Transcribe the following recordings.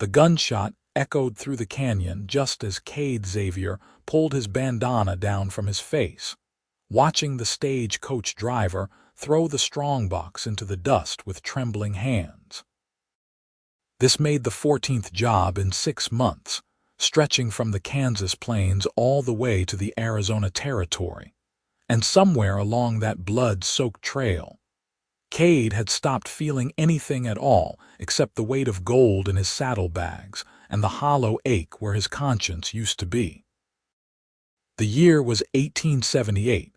The gunshot echoed through the canyon just as Kade Xavier pulled his bandana down from his face, watching the stagecoach driver throw the strongbox into the dust with trembling hands. This made the 14th job in 6 months, stretching from the Kansas plains all the way to the Arizona territory. And somewhere along that blood-soaked trail, Kade had stopped feeling anything at all except the weight of gold in his saddlebags and the hollow ache where his conscience used to be. The year was 1878,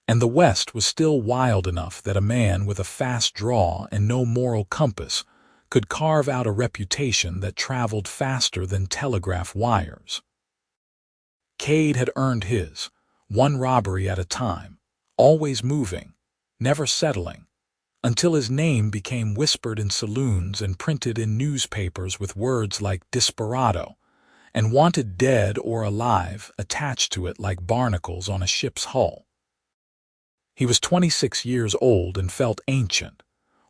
and the West was still wild enough that a man with a fast draw and no moral compass could carve out a reputation that traveled faster than telegraph wires. Kade had earned his, one robbery at a time, always moving, never settling, until his name became whispered in saloons and printed in newspapers with words like desperado and wanted dead or alive attached to it like barnacles on a ship's hull. He was 26 years old and felt ancient,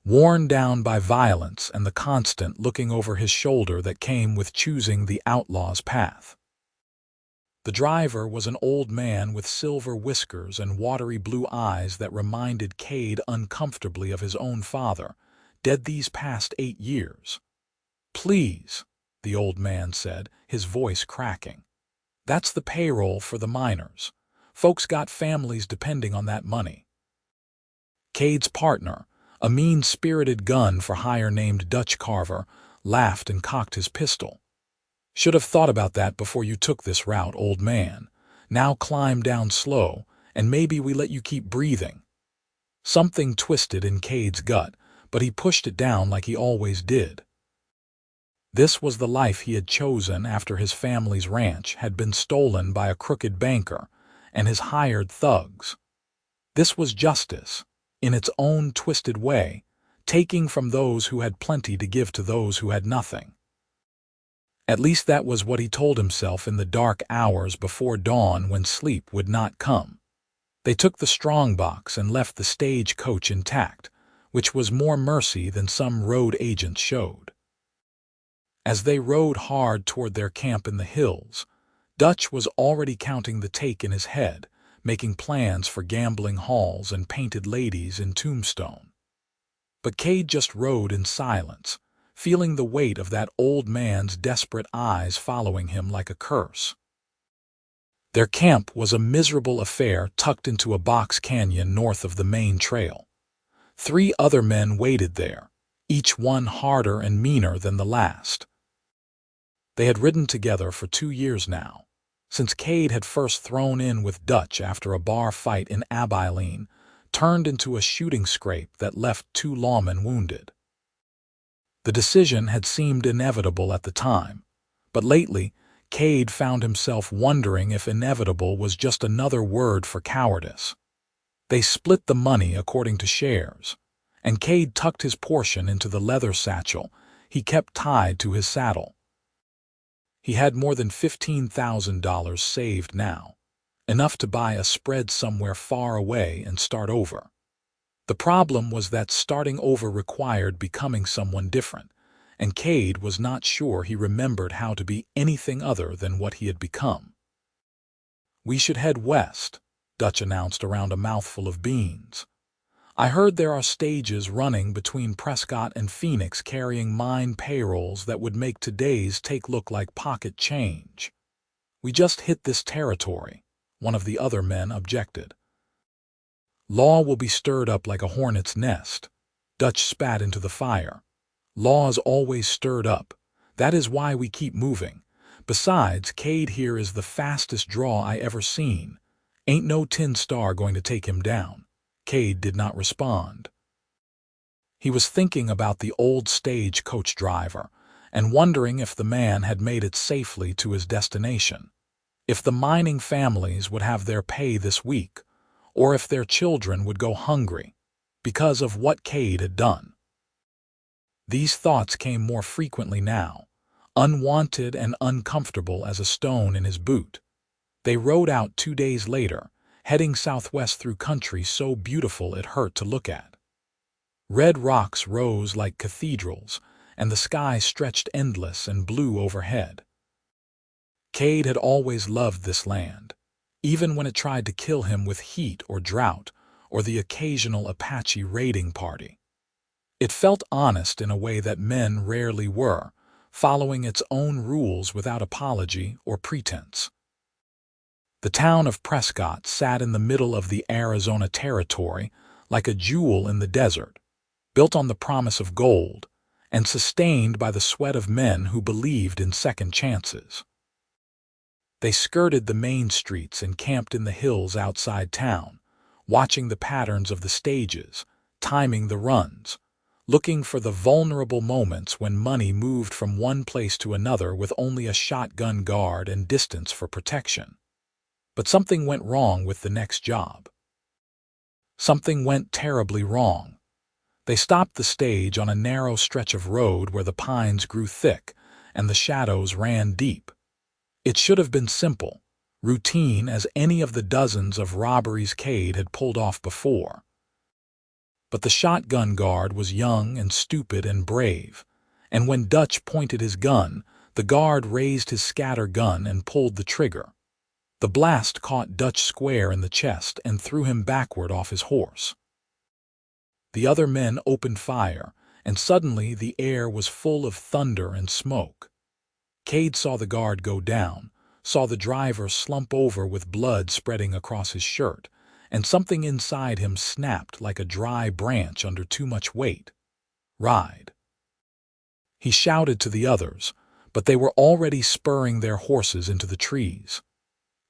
worn down by violence and the constant looking over his shoulder that came with choosing the outlaw's path. The driver was an old man with silver whiskers and watery blue eyes that reminded Kade uncomfortably of his own father, dead these past 8 years. "Please," the old man said, his voice cracking. "That's the payroll for the miners. Folks got families depending on that money." Kade's partner, a mean-spirited gun-for-hire named Dutch Carver, laughed and cocked his pistol. "Should have thought about that before you took this route, old man. Now climb down slow, and maybe we let you keep breathing." Something twisted in Kade's gut, but he pushed it down like he always did. This was the life he had chosen after his family's ranch had been stolen by a crooked banker and his hired thugs. This was justice, in its own twisted way, taking from those who had plenty to give to those who had nothing. At least that was what he told himself in the dark hours before dawn when sleep would not come. They took the strongbox and left the stagecoach intact, which was more mercy than some road agents showed. As they rode hard toward their camp in the hills, Dutch was already counting the take in his head, making plans for gambling halls and painted ladies in Tombstone. But Kade just rode in silence, feeling the weight of that old man's desperate eyes following him like a curse. Their camp was a miserable affair tucked into a box canyon north of the main trail. 3 other men waited there, each one harder and meaner than the last. They had ridden together for 2 years now, since Kade had first thrown in with Dutch after a bar fight in Abilene turned into a shooting scrape that left 2 lawmen wounded. The decision had seemed inevitable at the time, but lately Kade found himself wondering if inevitable was just another word for cowardice. They split the money according to shares, and Kade tucked his portion into the leather satchel he kept tied to his saddle. He had more than $15,000 saved now, enough to buy a spread somewhere far away and start over. The problem was that starting over required becoming someone different, and Kade was not sure he remembered how to be anything other than what he had become. "We should head west," Dutch announced around a mouthful of beans. "I heard there are stages running between Prescott and Phoenix carrying mine payrolls that would make today's take look like pocket change." "We just hit this territory," one of the other men objected. "Law will be stirred up like a hornet's nest." Dutch spat into the fire. "Law is always stirred up. That is why we keep moving. Besides, Kade here is the fastest draw I ever seen. Ain't no tin star going to take him down." Kade did not respond. He was thinking about the old stagecoach driver and wondering if the man had made it safely to his destination, if the mining families would have their pay this week, or if their children would go hungry because of what Kade had done. These thoughts came more frequently now, unwanted and uncomfortable as a stone in his boot. They rode out 2 days later, heading southwest through country so beautiful it hurt to look at. Red rocks rose like cathedrals, and the sky stretched endless and blue overhead. Kade had always loved this land, even when it tried to kill him with heat or drought, or the occasional Apache raiding party. It felt honest in a way that men rarely were, following its own rules without apology or pretense. The town of Prescott sat in the middle of the Arizona Territory like a jewel in the desert, built on the promise of gold and sustained by the sweat of men who believed in second chances. They skirted the main streets and camped in the hills outside town, watching the patterns of the stages, timing the runs, looking for the vulnerable moments when money moved from one place to another with only a shotgun guard and distance for protection. But something went wrong with the next job. Something went terribly wrong. They stopped the stage on a narrow stretch of road where the pines grew thick and the shadows ran deep. It should have been simple, routine as any of the dozens of robberies Kade had pulled off before. But the shotgun guard was young and stupid and brave, and when Dutch pointed his gun, the guard raised his scatter gun and pulled the trigger. The blast caught Dutch square in the chest and threw him backward off his horse. The other men opened fire, and suddenly the air was full of thunder and smoke. Kade saw the guard go down, saw the driver slump over with blood spreading across his shirt, and something inside him snapped like a dry branch under too much weight. "Ride!" He shouted to the others, but they were already spurring their horses into the trees.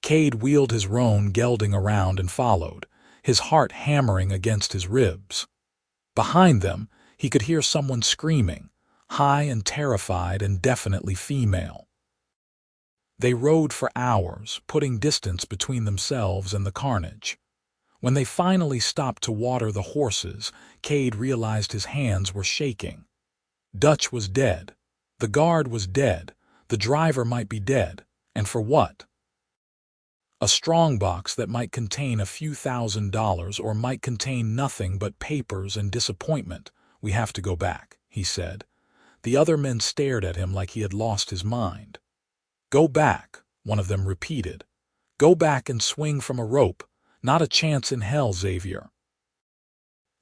Kade wheeled his roan gelding around and followed, his heart hammering against his ribs. Behind them, he could hear someone screaming, high and terrified and definitely female. They rode for hours, putting distance between themselves and the carnage. When they finally stopped to water the horses, Kade realized his hands were shaking. Dutch was dead. The guard was dead. The driver might be dead. And for what? A strongbox that might contain a few $1,000s or might contain nothing but papers and disappointment. "We have to go back," he said. The other men stared at him like he had lost his mind. "Go back," one of them repeated. "Go back and swing from a rope. Not a chance in hell, Xavier."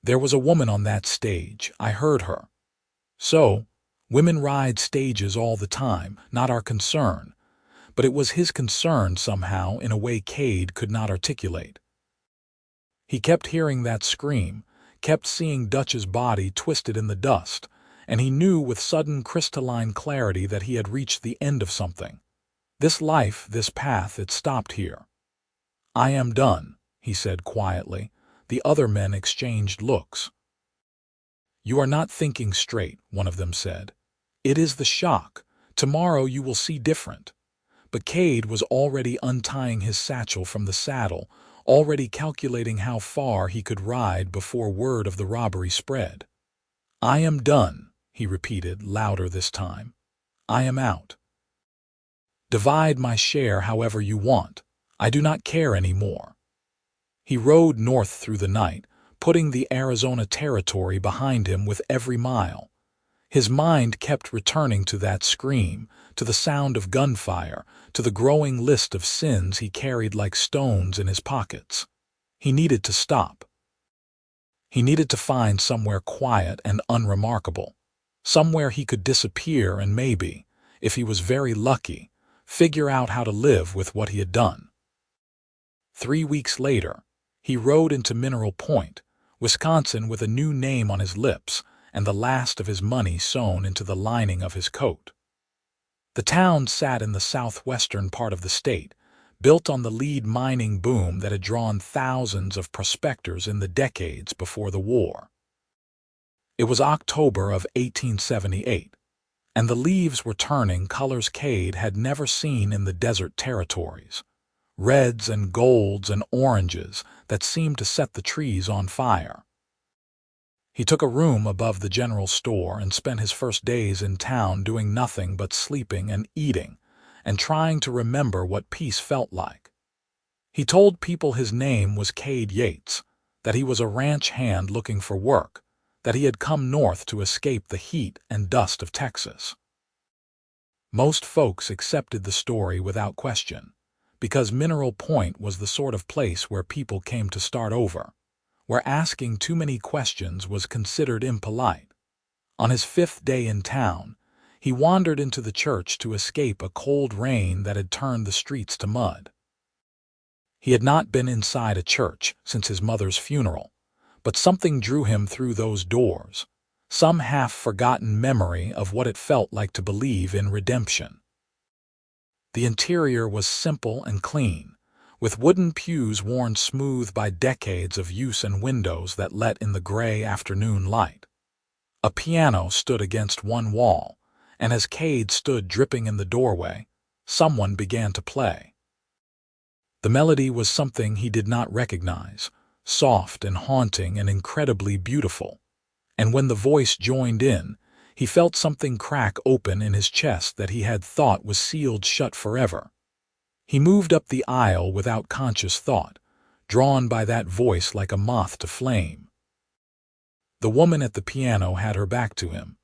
"There was a woman on that stage. I heard her." "So, women ride stages all the time, not our concern." But it was his concern somehow in a way Kade could not articulate. He kept hearing that scream, kept seeing Dutch's body twisted in the dust, and he knew with sudden crystalline clarity that he had reached the end of something. This life, this path, it stopped here. "I am done," he said quietly. The other men exchanged looks. "You are not thinking straight," one of them said. "It is the shock. Tomorrow you will see different." But Kade was already untying his satchel from the saddle, already calculating how far he could ride before word of the robbery spread. "I am done," he repeated, louder this time. "I am out. Divide my share however you want. I do not care any more." He rode north through the night, putting the Arizona Territory behind him with every mile. His mind kept returning to that scream, to the sound of gunfire, to the growing list of sins he carried like stones in his pockets. He needed to stop. He needed to find somewhere quiet and unremarkable, somewhere he could disappear and maybe, if he was very lucky, figure out how to live with what he had done. 3 weeks later, he rode into Mineral Point, Wisconsin, with a new name on his lips and the last of his money sewn into the lining of his coat. The town sat in the southwestern part of the state, built on the lead mining boom that had drawn thousands of prospectors in the decades before the war. It was October of 1878, and the leaves were turning colors Kade had never seen in the desert territories, reds and golds and oranges that seemed to set the trees on fire. He took a room above the general store and spent his first days in town doing nothing but sleeping and eating, and trying to remember what peace felt like. He told people his name was Kade Yates, that he was a ranch hand looking for work, that he had come north to escape the heat and dust of Texas. Most folks accepted the story without question, because Mineral Point was the sort of place where people came to start over, where asking too many questions was considered impolite. On his 5th day in town, he wandered into the church to escape a cold rain that had turned the streets to mud. He had not been inside a church since his mother's funeral, but something drew him through those doors, some half-forgotten memory of what it felt like to believe in redemption. The interior was simple and clean, with wooden pews worn smooth by decades of use and windows that let in the gray afternoon light. A piano stood against one wall, and as Kade stood dripping in the doorway, someone began to play. The melody was something he did not recognize, soft and haunting and incredibly beautiful, and when the voice joined in, he felt something crack open in his chest that he had thought was sealed shut forever. He moved up the aisle without conscious thought, drawn by that voice like a moth to flame. The woman at the piano had her back to him,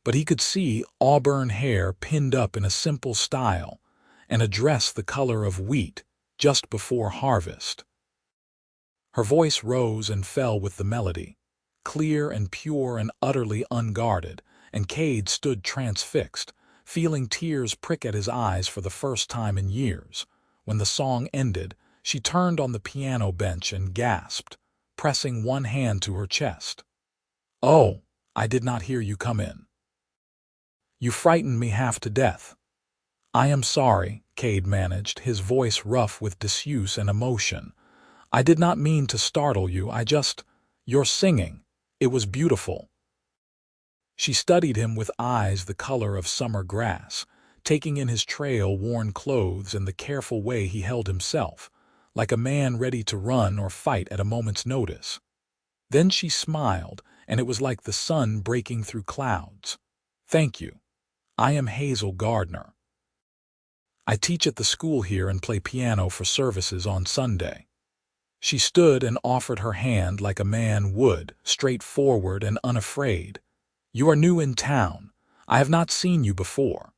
but he could see auburn hair pinned up in a simple style and a dress the color of wheat just before harvest. Her voice rose and fell with the melody, clear and pure and utterly unguarded, and Kade stood transfixed, feeling tears prick at his eyes for the first time in years. When the song ended, she turned on the piano bench and gasped, pressing one hand to her chest. "Oh, I did not hear you come in. You frightened me half to death." "I am sorry," Kade managed, his voice rough with disuse and emotion. "I did not mean to startle you, Your singing, it was beautiful." She studied him with eyes the color of summer grass, taking in his trail-worn clothes and the careful way he held himself, like a man ready to run or fight at a moment's notice. Then she smiled, and it was like the sun breaking through clouds. "Thank you. I am Hazel Gardner. I teach at the school here and play piano for services on Sunday." She stood and offered her hand like a man would, straightforward and unafraid. "You are new in town. I have not seen you before."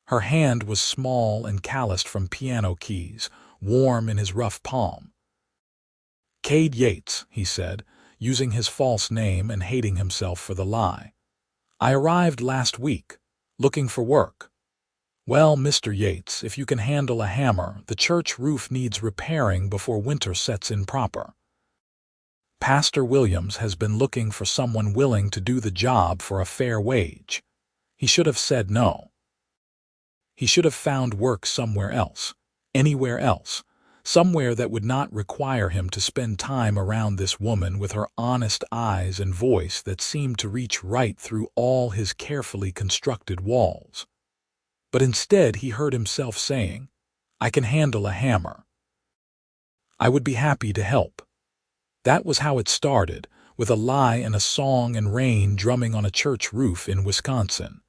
Her hand was small and calloused from piano keys, warm in his rough palm. "Kade Yates," he said, using his false name and hating himself for the lie. "I arrived last week, looking for work." "Well, Mr. Yates, if you can handle a hammer, the church roof needs repairing before winter sets in proper. Pastor Williams has been looking for someone willing to do the job for a fair wage." He should have said no. He should have found work somewhere else, anywhere else, somewhere that would not require him to spend time around this woman with her honest eyes and voice that seemed to reach right through all his carefully constructed walls. But instead he heard himself saying, "I can handle a hammer. I would be happy to help." That was how it started, with a lie and a song and rain drumming on a church roof in Wisconsin.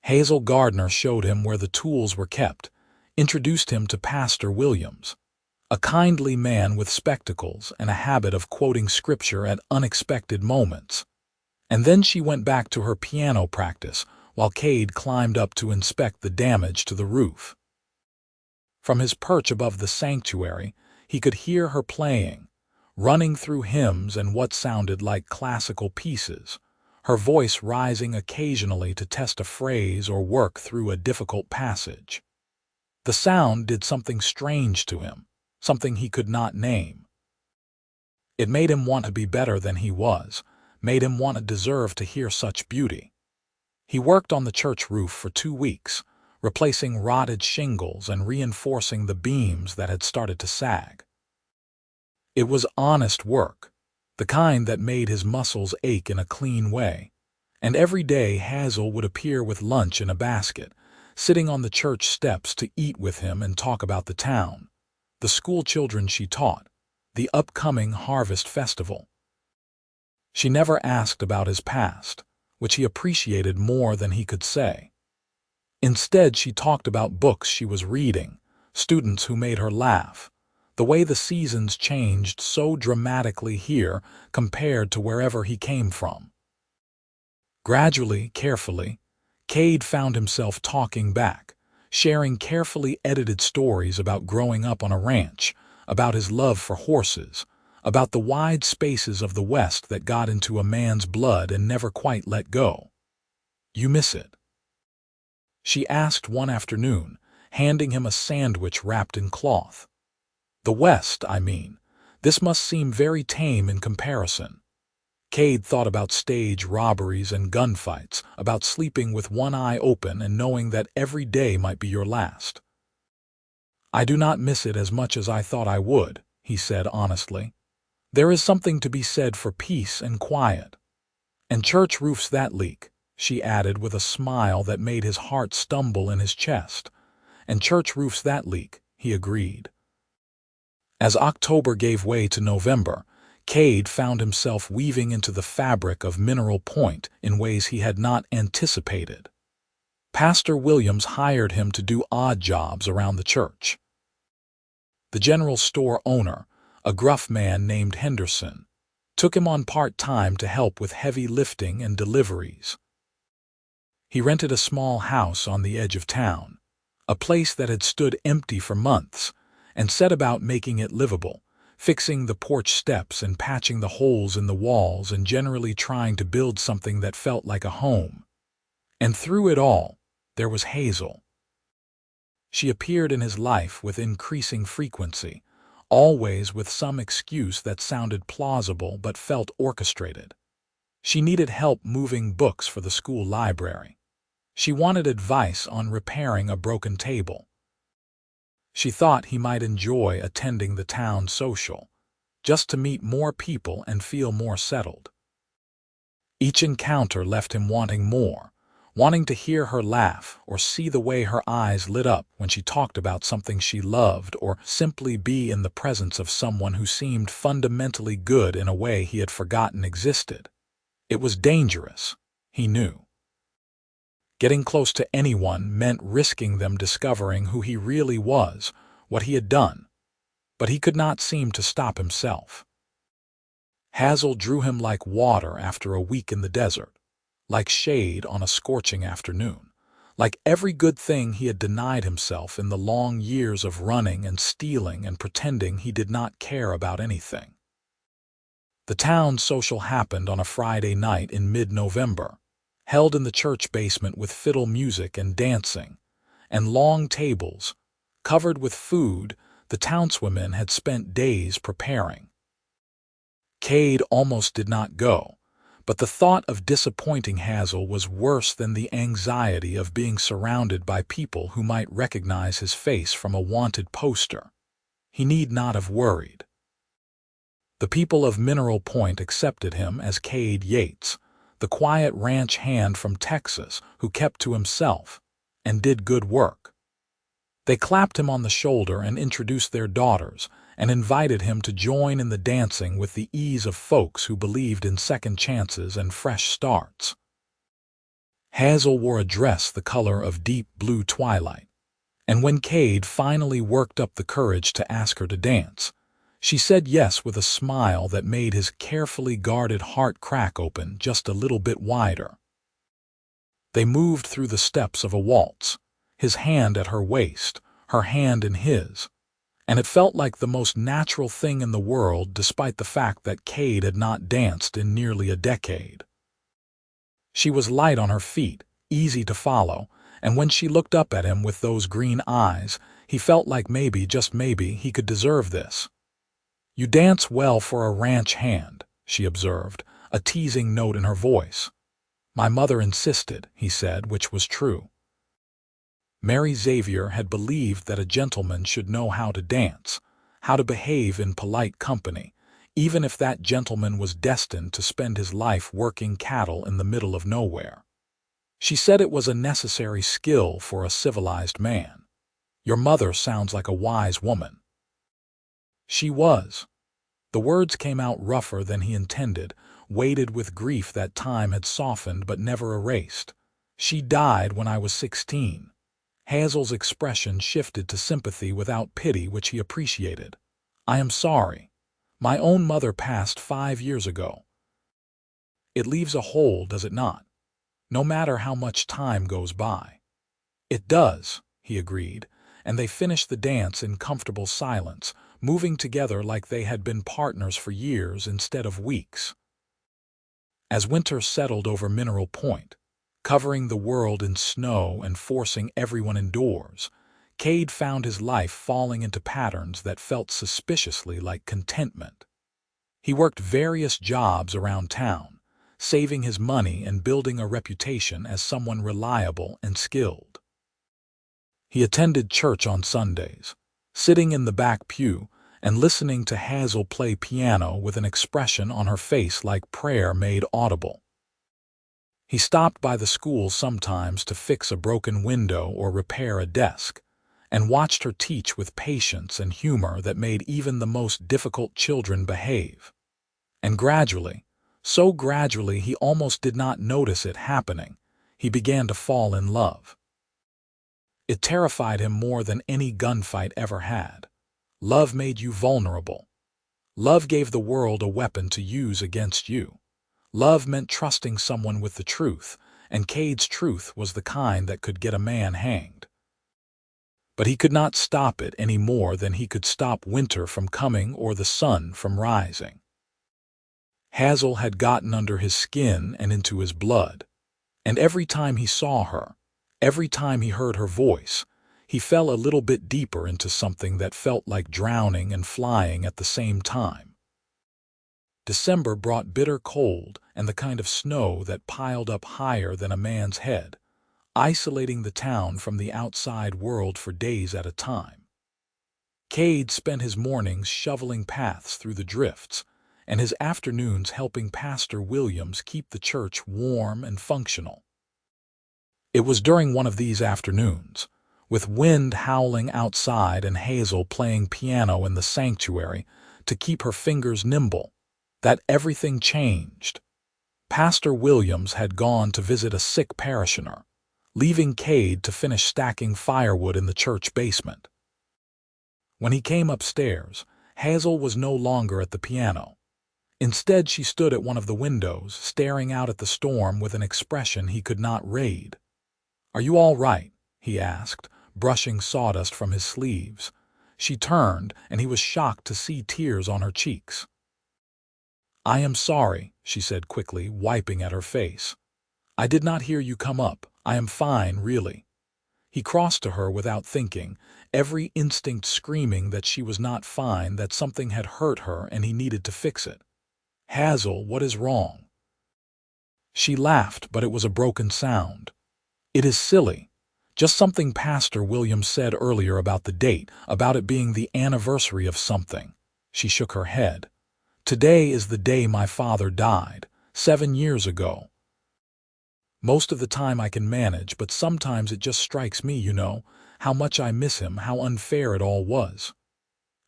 Hazel Gardner showed him where the tools were kept, introduced him to Pastor Williams, a kindly man with spectacles and a habit of quoting scripture at unexpected moments. And then she went back to her piano practice while Kade climbed up to inspect the damage to the roof. From his perch above the sanctuary, he could hear her playing, running through hymns and what sounded like classical pieces, her voice rising occasionally to test a phrase or work through a difficult passage. The sound did something strange to him, something he could not name. It made him want to be better than he was, made him want to deserve to hear such beauty. He worked on the church roof for 2 weeks, replacing rotted shingles and reinforcing the beams that had started to sag. It was honest work, the kind that made his muscles ache in a clean way, and every day Hazel would appear with lunch in a basket, sitting on the church steps to eat with him and talk about the town, the school children she taught, the upcoming harvest festival. She never asked about his past, which he appreciated more than he could say. Instead, she talked about books she was reading, students who made her laugh, The way the seasons changed so dramatically here compared to wherever he came from. Gradually, carefully, Kade found himself talking back, sharing carefully edited stories about growing up on a ranch, about his love for horses, about the wide spaces of the West that got into a man's blood and never quite let go. "You miss it?" she asked one afternoon, handing him a sandwich wrapped in cloth. "The West, I mean. This must seem very tame in comparison." Kade thought about stage robberies and gunfights, about sleeping with one eye open and knowing that every day might be your last. "I do not miss it as much as I thought I would," he said honestly. "There is something to be said for peace and quiet. And church roofs that leak," she added with a smile that made his heart stumble in his chest. "And church roofs that leak," he agreed. As October gave way to November, Kade found himself weaving into the fabric of Mineral Point in ways he had not anticipated. Pastor Williams hired him to do odd jobs around the church. The general store owner, a gruff man named Henderson, took him on part-time to help with heavy lifting and deliveries. He rented a small house on the edge of town, a place that had stood empty for months, and set about making it livable, fixing the porch steps and patching the holes in the walls and generally trying to build something that felt like a home. And through it all, there was Hazel. She appeared in his life with increasing frequency, always with some excuse that sounded plausible but felt orchestrated. She needed help moving books for the school library. She wanted advice on repairing a broken table. She thought he might enjoy attending the town social, just to meet more people and feel more settled. Each encounter left him wanting more, wanting to hear her laugh or see the way her eyes lit up when she talked about something she loved, or simply be in the presence of someone who seemed fundamentally good in a way he had forgotten existed. It was dangerous, he knew. Getting close to anyone meant risking them discovering who he really was, what he had done. But he could not seem to stop himself. Hazel drew him like water after a week in the desert, like shade on a scorching afternoon, like every good thing he had denied himself in the long years of running and stealing and pretending he did not care about anything. The town social happened on a Friday night in mid-November, held in the church basement with fiddle music and dancing, and long tables, covered with food the townswomen had spent days preparing. Kade almost did not go, but the thought of disappointing Hazel was worse than the anxiety of being surrounded by people who might recognize his face from a wanted poster. He need not have worried. The people of Mineral Point accepted him as Kade Yates, the quiet ranch hand from Texas who kept to himself and did good work. They clapped him on the shoulder and introduced their daughters and invited him to join in the dancing with the ease of folks who believed in second chances and fresh starts. Hazel wore a dress the color of deep blue twilight, and when Kade finally worked up the courage to ask her to dance, she said yes with a smile that made his carefully guarded heart crack open just a little bit wider. They moved through the steps of a waltz, his hand at her waist, her hand in his, and it felt like the most natural thing in the world despite the fact that Kade had not danced in nearly a decade. She was light on her feet, easy to follow, and when she looked up at him with those green eyes, he felt like maybe, just maybe, he could deserve this. "You dance well for a ranch hand," she observed, a teasing note in her voice. "My mother insisted," he said, which was true. Mary Xavier had believed that a gentleman should know how to dance, how to behave in polite company, even if that gentleman was destined to spend his life working cattle in the middle of nowhere. She said it was a necessary skill for a civilized man. "Your mother sounds like a wise woman." She was. The words came out rougher than he intended, weighted with grief that time had softened but never erased. "She died when I was 16. Hazel's expression shifted to sympathy without pity, which he appreciated. I am sorry. My own mother passed 5 years ago. It leaves a hole, does it not? No matter how much time goes by. It does, he agreed, and they finished the dance in comfortable silence, moving together like they had been partners for years instead of weeks. As winter settled over Mineral Point, covering the world in snow and forcing everyone indoors, Kade found his life falling into patterns that felt suspiciously like contentment. He worked various jobs around town, saving his money and building a reputation as someone reliable and skilled. He attended church on Sundays, sitting in the back pew and listening to Hazel play piano with an expression on her face like prayer made audible. He stopped by the school sometimes to fix a broken window or repair a desk, and watched her teach with patience and humor that made even the most difficult children behave. And gradually, so gradually he almost did not notice it happening, he began to fall in love. It terrified him more than any gunfight ever had. Love made you vulnerable. Love gave the world a weapon to use against you. Love meant trusting someone with the truth, and Kade's truth was the kind that could get a man hanged. But he could not stop it any more than he could stop winter from coming or the sun from rising. Hazel had gotten under his skin and into his blood, and every time he saw her, every time he heard her voice, he fell a little bit deeper into something that felt like drowning and flying at the same time. December brought bitter cold and the kind of snow that piled up higher than a man's head, isolating the town from the outside world for days at a time. Kade spent his mornings shoveling paths through the drifts, and his afternoons helping Pastor Williams keep the church warm and functional. It was during one of these afternoons, with wind howling outside and Hazel playing piano in the sanctuary to keep her fingers nimble, that everything changed. Pastor Williams had gone to visit a sick parishioner, leaving Kade to finish stacking firewood in the church basement. When he came upstairs, Hazel was no longer at the piano. Instead, she stood at one of the windows, staring out at the storm with an expression he could not read. "Are you all right?" he asked, brushing sawdust from his sleeves. She turned, and he was shocked to see tears on her cheeks. "I am sorry," she said quickly, wiping at her face. "I did not hear you come up. I am fine, really." He crossed to her without thinking, every instinct screaming that she was not fine, that something had hurt her and he needed to fix it. "Hazel, what is wrong?" She laughed, but it was a broken sound. "It is silly. Just something Pastor Williams said earlier about the date, about it being the anniversary of something." She shook her head. "Today is the day my father died, 7 years ago. Most of the time I can manage, but sometimes it just strikes me, how much I miss him, how unfair it all was."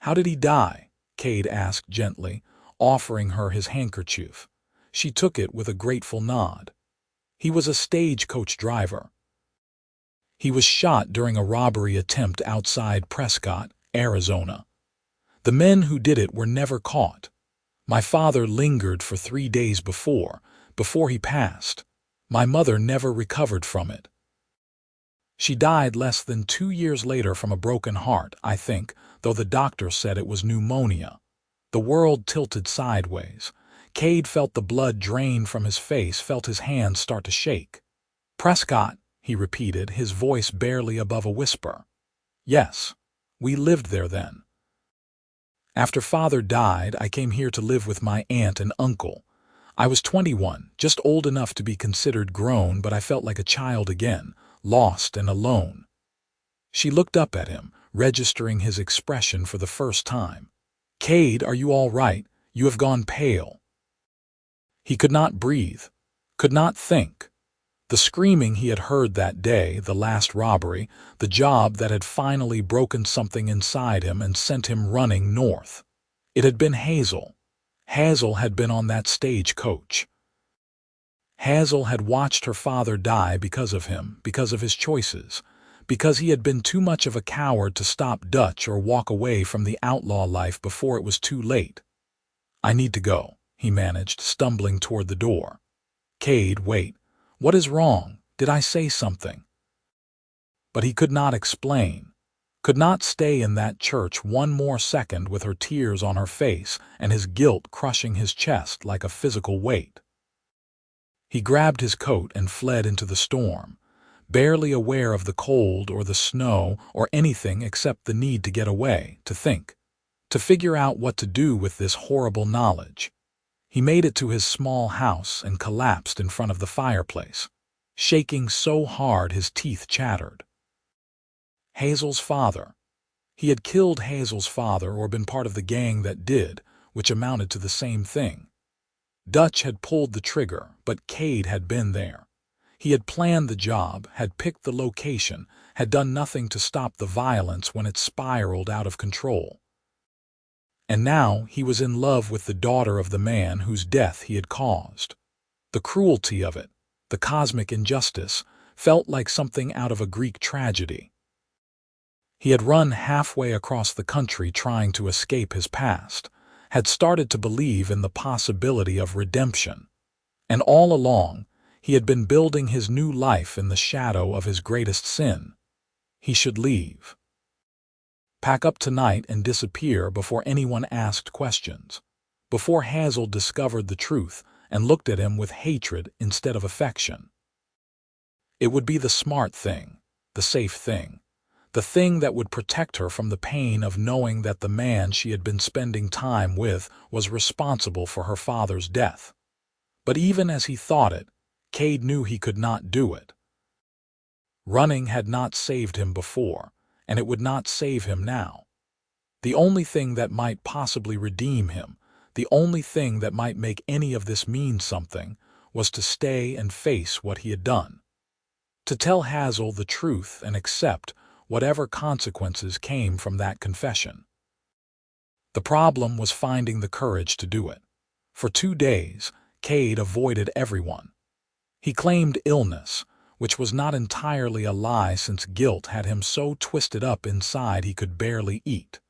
"How did he die?" Kade asked gently, offering her his handkerchief. She took it with a grateful nod. "He was a stagecoach driver. He was shot during a robbery attempt outside Prescott, Arizona. The men who did it were never caught. My father lingered for 3 days before he passed. My mother never recovered from it. She died less than 2 years later from a broken heart, I think, though the doctor said it was pneumonia." The world tilted sideways. Kade felt the blood drain from his face, felt his hands start to shake. "Prescott," he repeated, his voice barely above a whisper. "Yes, we lived there then. After father died, I came here to live with my aunt and uncle. I was 21, just old enough to be considered grown, but I felt like a child again, lost and alone." She looked up at him, registering his expression for the first time. "Kade, are you all right? You have gone pale." He could not breathe, could not think. The screaming he had heard that day, the last robbery, the job that had finally broken something inside him and sent him running north. It had been Hazel. Hazel had been on that stagecoach. Hazel had watched her father die because of him, because of his choices, because he had been too much of a coward to stop Dutch or walk away from the outlaw life before it was too late. "I need to go," he managed, stumbling toward the door. "Kade, wait. What is wrong? Did I say something?" But he could not explain, could not stay in that church one more second with her tears on her face and his guilt crushing his chest like a physical weight. He grabbed his coat and fled into the storm, barely aware of the cold or the snow or anything except the need to get away, to think, to figure out what to do with this horrible knowledge. He made it to his small house and collapsed in front of the fireplace, shaking so hard his teeth chattered. Hazel's father. He had killed Hazel's father or been part of the gang that did, which amounted to the same thing. Dutch had pulled the trigger, but Kade had been there. He had planned the job, had picked the location, had done nothing to stop the violence when it spiraled out of control. And now he was in love with the daughter of the man whose death he had caused. The cruelty of it, the cosmic injustice, felt like something out of a Greek tragedy. He had run halfway across the country trying to escape his past, had started to believe in the possibility of redemption. And all along, he had been building his new life in the shadow of his greatest sin. He should leave. Pack up tonight and disappear before anyone asked questions, before Hazel discovered the truth and looked at him with hatred instead of affection. It would be the smart thing, the safe thing, the thing that would protect her from the pain of knowing that the man she had been spending time with was responsible for her father's death. But even as he thought it, Kade knew he could not do it. Running had not saved him before, and it would not save him now. The only thing that might possibly redeem him, the only thing that might make any of this mean something, was to stay and face what he had done. To tell Hazel the truth and accept whatever consequences came from that confession. The problem was finding the courage to do it. For 2 days, Kade avoided everyone. He claimed illness, which was not entirely a lie since guilt had him so twisted up inside he could barely eat.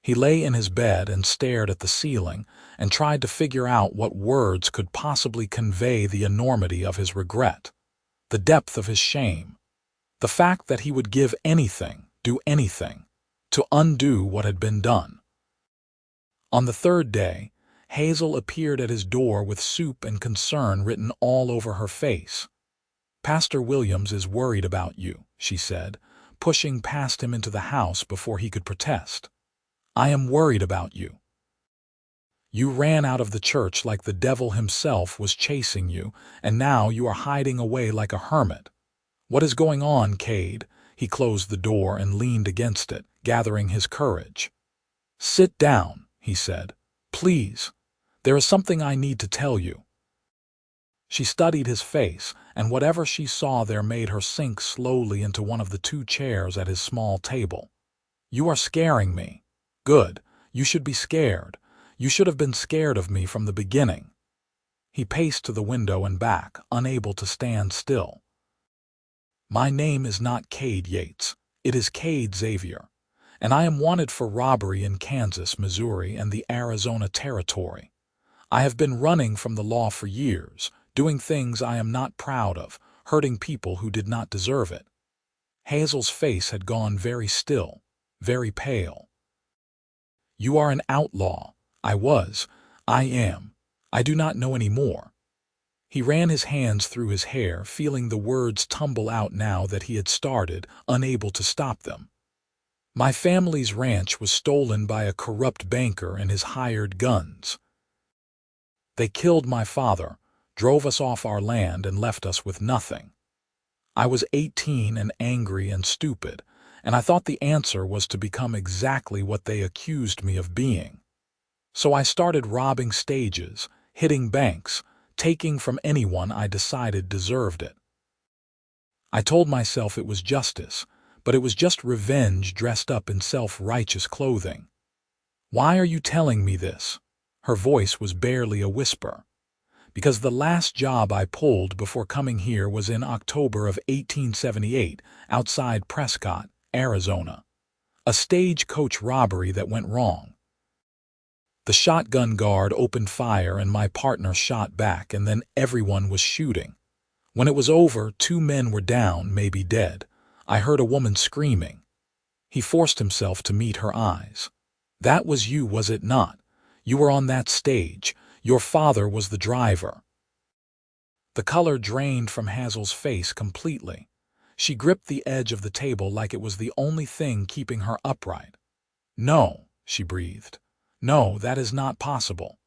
He lay in his bed and stared at the ceiling and tried to figure out what words could possibly convey the enormity of his regret, the depth of his shame, the fact that he would give anything, do anything, to undo what had been done. On the 3rd day, Hazel appeared at his door with soup and concern written all over her face. "Pastor Williams is worried about you," she said, pushing past him into the house before he could protest. "I am worried about you. You ran out of the church like the devil himself was chasing you, and now you are hiding away like a hermit. What is going on, Kade?" He closed the door and leaned against it, gathering his courage. "Sit down," he said. "Please. There is something I need to tell you." She studied his face, and whatever she saw there made her sink slowly into one of the 2 chairs at his small table. "You are scaring me." "Good. You should be scared. You should have been scared of me from the beginning." He paced to the window and back, unable to stand still. "My name is not Kade Yates. It is Kade Xavier, and I am wanted for robbery in Kansas, Missouri, and the Arizona Territory. I have been running from the law for years, doing things I am not proud of, hurting people who did not deserve it." Hazel's face had gone very still, very pale. "You are an outlaw. I was. I am. I do not know any more." He ran his hands through his hair, feeling the words tumble out now that he had started, unable to stop them. "My family's ranch was stolen by a corrupt banker and his hired guns. They killed my father, drove us off our land, and left us with nothing. I was 18 and angry and stupid, and I thought the answer was to become exactly what they accused me of being. So I started robbing stages, hitting banks, taking from anyone I decided deserved it. I told myself it was justice, but it was just revenge dressed up in self-righteous clothing. Why are you telling me this?" Her voice was barely a whisper. because the last job I pulled before coming here was in October of 1878 outside Prescott, Arizona. A stagecoach robbery that went wrong. The shotgun guard opened fire and my partner shot back, and then everyone was shooting. When it was over, 2 men were down, maybe dead. I heard a woman screaming. He forced himself to meet her eyes. That was you, was it not? You were on that stage. Your father was the driver. The color drained from Hazel's face completely. She gripped the edge of the table like it was the only thing keeping her upright. "No," she breathed. "No, that is not possible."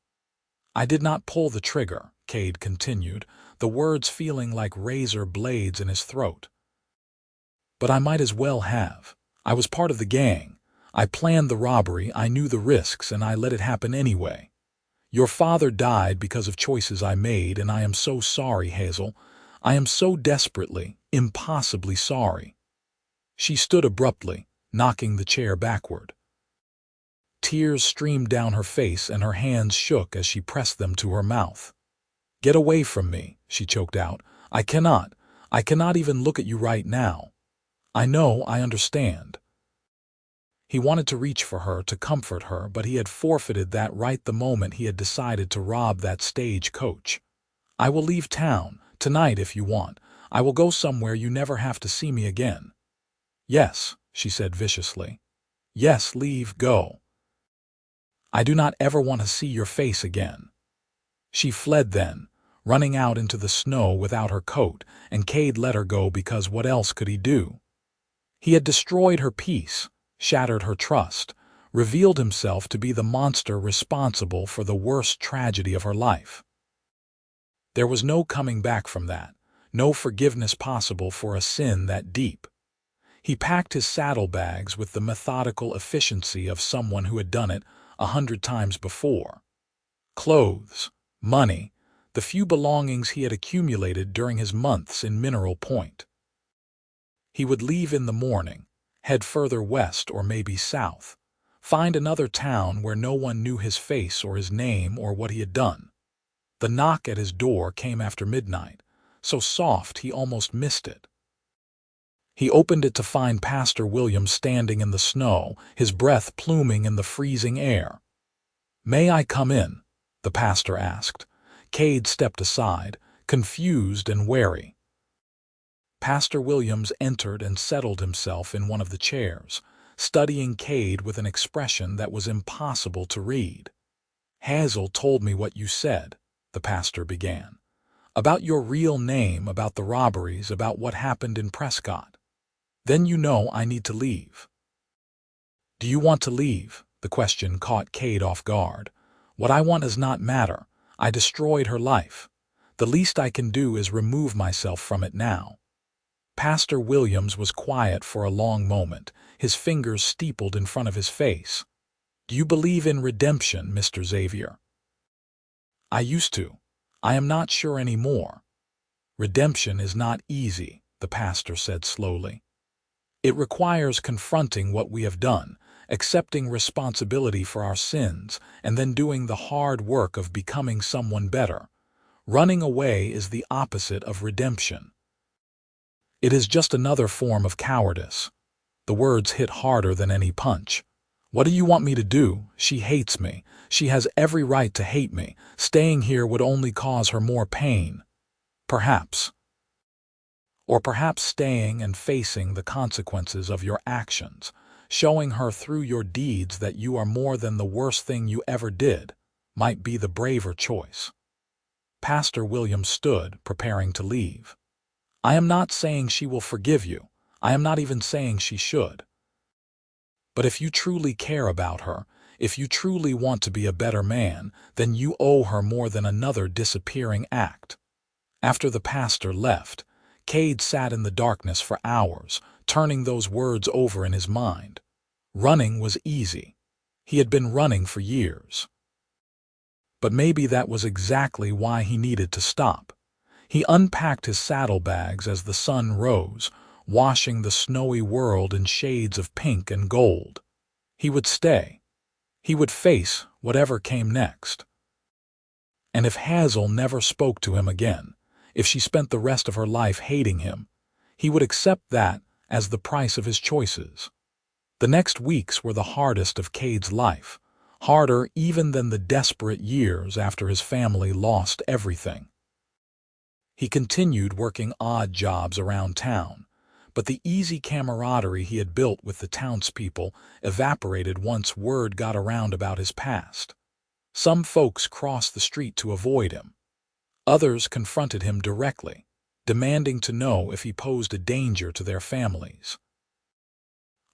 "I did not pull the trigger," Kade continued, the words feeling like razor blades in his throat. "But I might as well have. I was part of the gang. I planned the robbery, I knew the risks, and I let it happen anyway. Your father died because of choices I made, and I am so sorry, Hazel. I am so desperately, impossibly sorry." She stood abruptly, knocking the chair backward. Tears streamed down her face and her hands shook as she pressed them to her mouth. "Get away from me," she choked out. I cannot even look at you right now. I know, I understand." He wanted to reach for her, to comfort her, but he had forfeited that right the moment he had decided to rob that stagecoach. "I will leave town, tonight if you want. I will go somewhere you never have to see me again." "Yes," she said viciously. "Yes, leave, go. I do not ever want to see your face again." She fled then, running out into the snow without her coat, and Kade let her go because what else could he do? He had destroyed her peace, shattered her trust, revealed himself to be the monster responsible for the worst tragedy of her life. There was no coming back from that, no forgiveness possible for a sin that deep. He packed his saddlebags with the methodical efficiency of someone who had done it 100 times before. Clothes, money, the few belongings he had accumulated during his months in Mineral Point. He would leave in the morning, head further west or maybe south, find another town where no one knew his face or his name or what he had done. The knock at his door came after midnight, so soft he almost missed it. He opened it to find Pastor William standing in the snow, his breath pluming in the freezing air. "May I come in?" the pastor asked. Kade stepped aside, confused and wary. Pastor Williams entered and settled himself in one of the chairs, studying Kade with an expression that was impossible to read. "Hazel told me what you said," the pastor began. "About your real name, about the robberies, about what happened in Prescott. Then you know I need to leave." "Do you want to leave?" The question caught Kade off guard. "What I want does not matter. I destroyed her life. The least I can do is remove myself from it now." Pastor Williams was quiet for a long moment, his fingers steepled in front of his face. "Do you believe in redemption, Mr. Xavier?" "I used to. I am not sure anymore." "Redemption is not easy," the pastor said slowly. "It requires confronting what we have done, accepting responsibility for our sins, and then doing the hard work of becoming someone better. Running away is the opposite of redemption. It is just another form of cowardice." The words hit harder than any punch. "What do you want me to do? She hates me. She has every right to hate me. Staying here would only cause her more pain." "Perhaps. Or perhaps staying and facing the consequences of your actions, showing her through your deeds that you are more than the worst thing you ever did, might be the braver choice." Pastor Williams stood, preparing to leave. "I am not saying she will forgive you. I am not even saying she should. But if you truly care about her, if you truly want to be a better man, then you owe her more than another disappearing act." After the pastor left, Kade sat in the darkness for hours, turning those words over in his mind. Running was easy. He had been running for years. But maybe that was exactly why he needed to stop. He unpacked his saddlebags as the sun rose, washing the snowy world in shades of pink and gold. He would stay. He would face whatever came next. And if Hazel never spoke to him again, if she spent the rest of her life hating him, he would accept that as the price of his choices. The next weeks were the hardest of Kade's life, harder even than the desperate years after his family lost everything. He continued working odd jobs around town, but the easy camaraderie he had built with the townspeople evaporated once word got around about his past. Some folks crossed the street to avoid him. Others confronted him directly, demanding to know if he posed a danger to their families.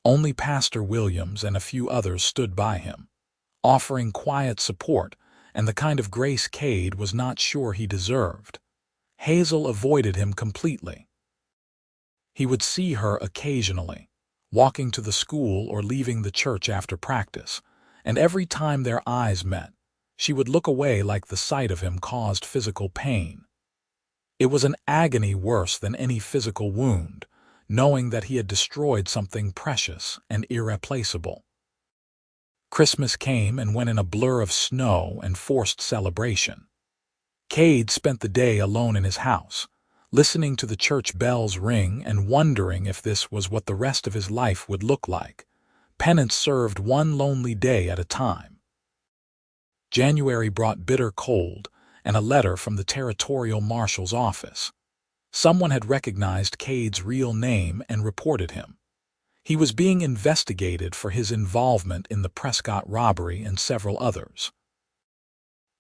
Only Pastor Williams and a few others stood by him, offering quiet support and the kind of grace Kade was not sure he deserved. Hazel avoided him completely. He would see her occasionally, walking to the school or leaving the church after practice, and every time their eyes met, she would look away like the sight of him caused physical pain. It was an agony worse than any physical wound, knowing that he had destroyed something precious and irreplaceable. Christmas came and went in a blur of snow and forced celebration. Kade spent the day alone in his house, listening to the church bells ring and wondering if this was what the rest of his life would look like, penance served one lonely day at a time. January brought bitter cold and a letter from the territorial marshal's office. Someone had recognized Kade's real name and reported him. He was being investigated for his involvement in the Prescott robbery and several others.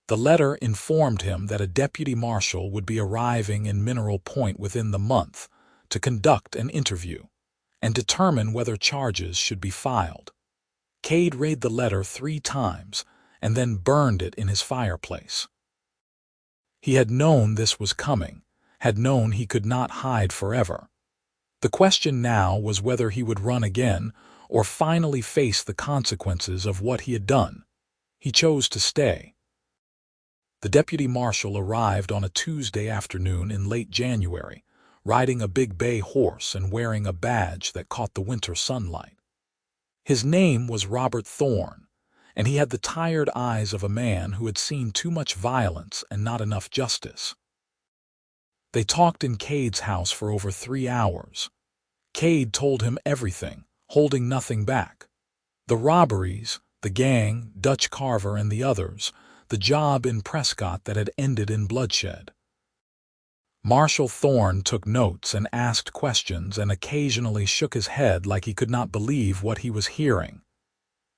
The letter informed him that a deputy marshal would be arriving in Mineral Point within the month to conduct an interview and determine whether charges should be filed. Kade read the letter 3 times and then burned it in his fireplace. He had known this was coming, had known he could not hide forever. The question now was whether he would run again or finally face the consequences of what he had done. He chose to stay. The deputy marshal arrived on a Tuesday afternoon in late January, riding a big bay horse and wearing a badge that caught the winter sunlight. His name was Robert Thorne, and he had the tired eyes of a man who had seen too much violence and not enough justice. They talked in Kade's house for over 3 hours. Kade told him everything, holding nothing back. The robberies, the gang, Dutch Carver and the others, the job in Prescott that had ended in bloodshed. Marshal Thorne took notes and asked questions and occasionally shook his head like he could not believe what he was hearing.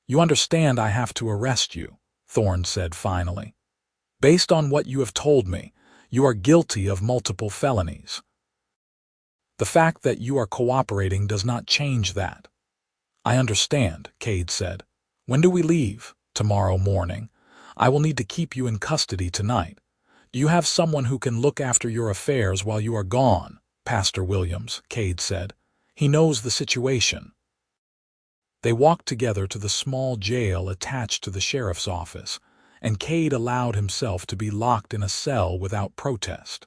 "You understand I have to arrest you," Thorne said finally. "Based on what you have told me, you are guilty of multiple felonies. The fact that you are cooperating does not change that." "I understand," Kade said. "When do we leave?" "Tomorrow morning. I will need to keep you in custody tonight. Do you have someone who can look after your affairs while you are gone?" "Pastor Williams," Kade said. "He knows the situation." They walked together to the small jail attached to the sheriff's office, and Kade allowed himself to be locked in a cell without protest.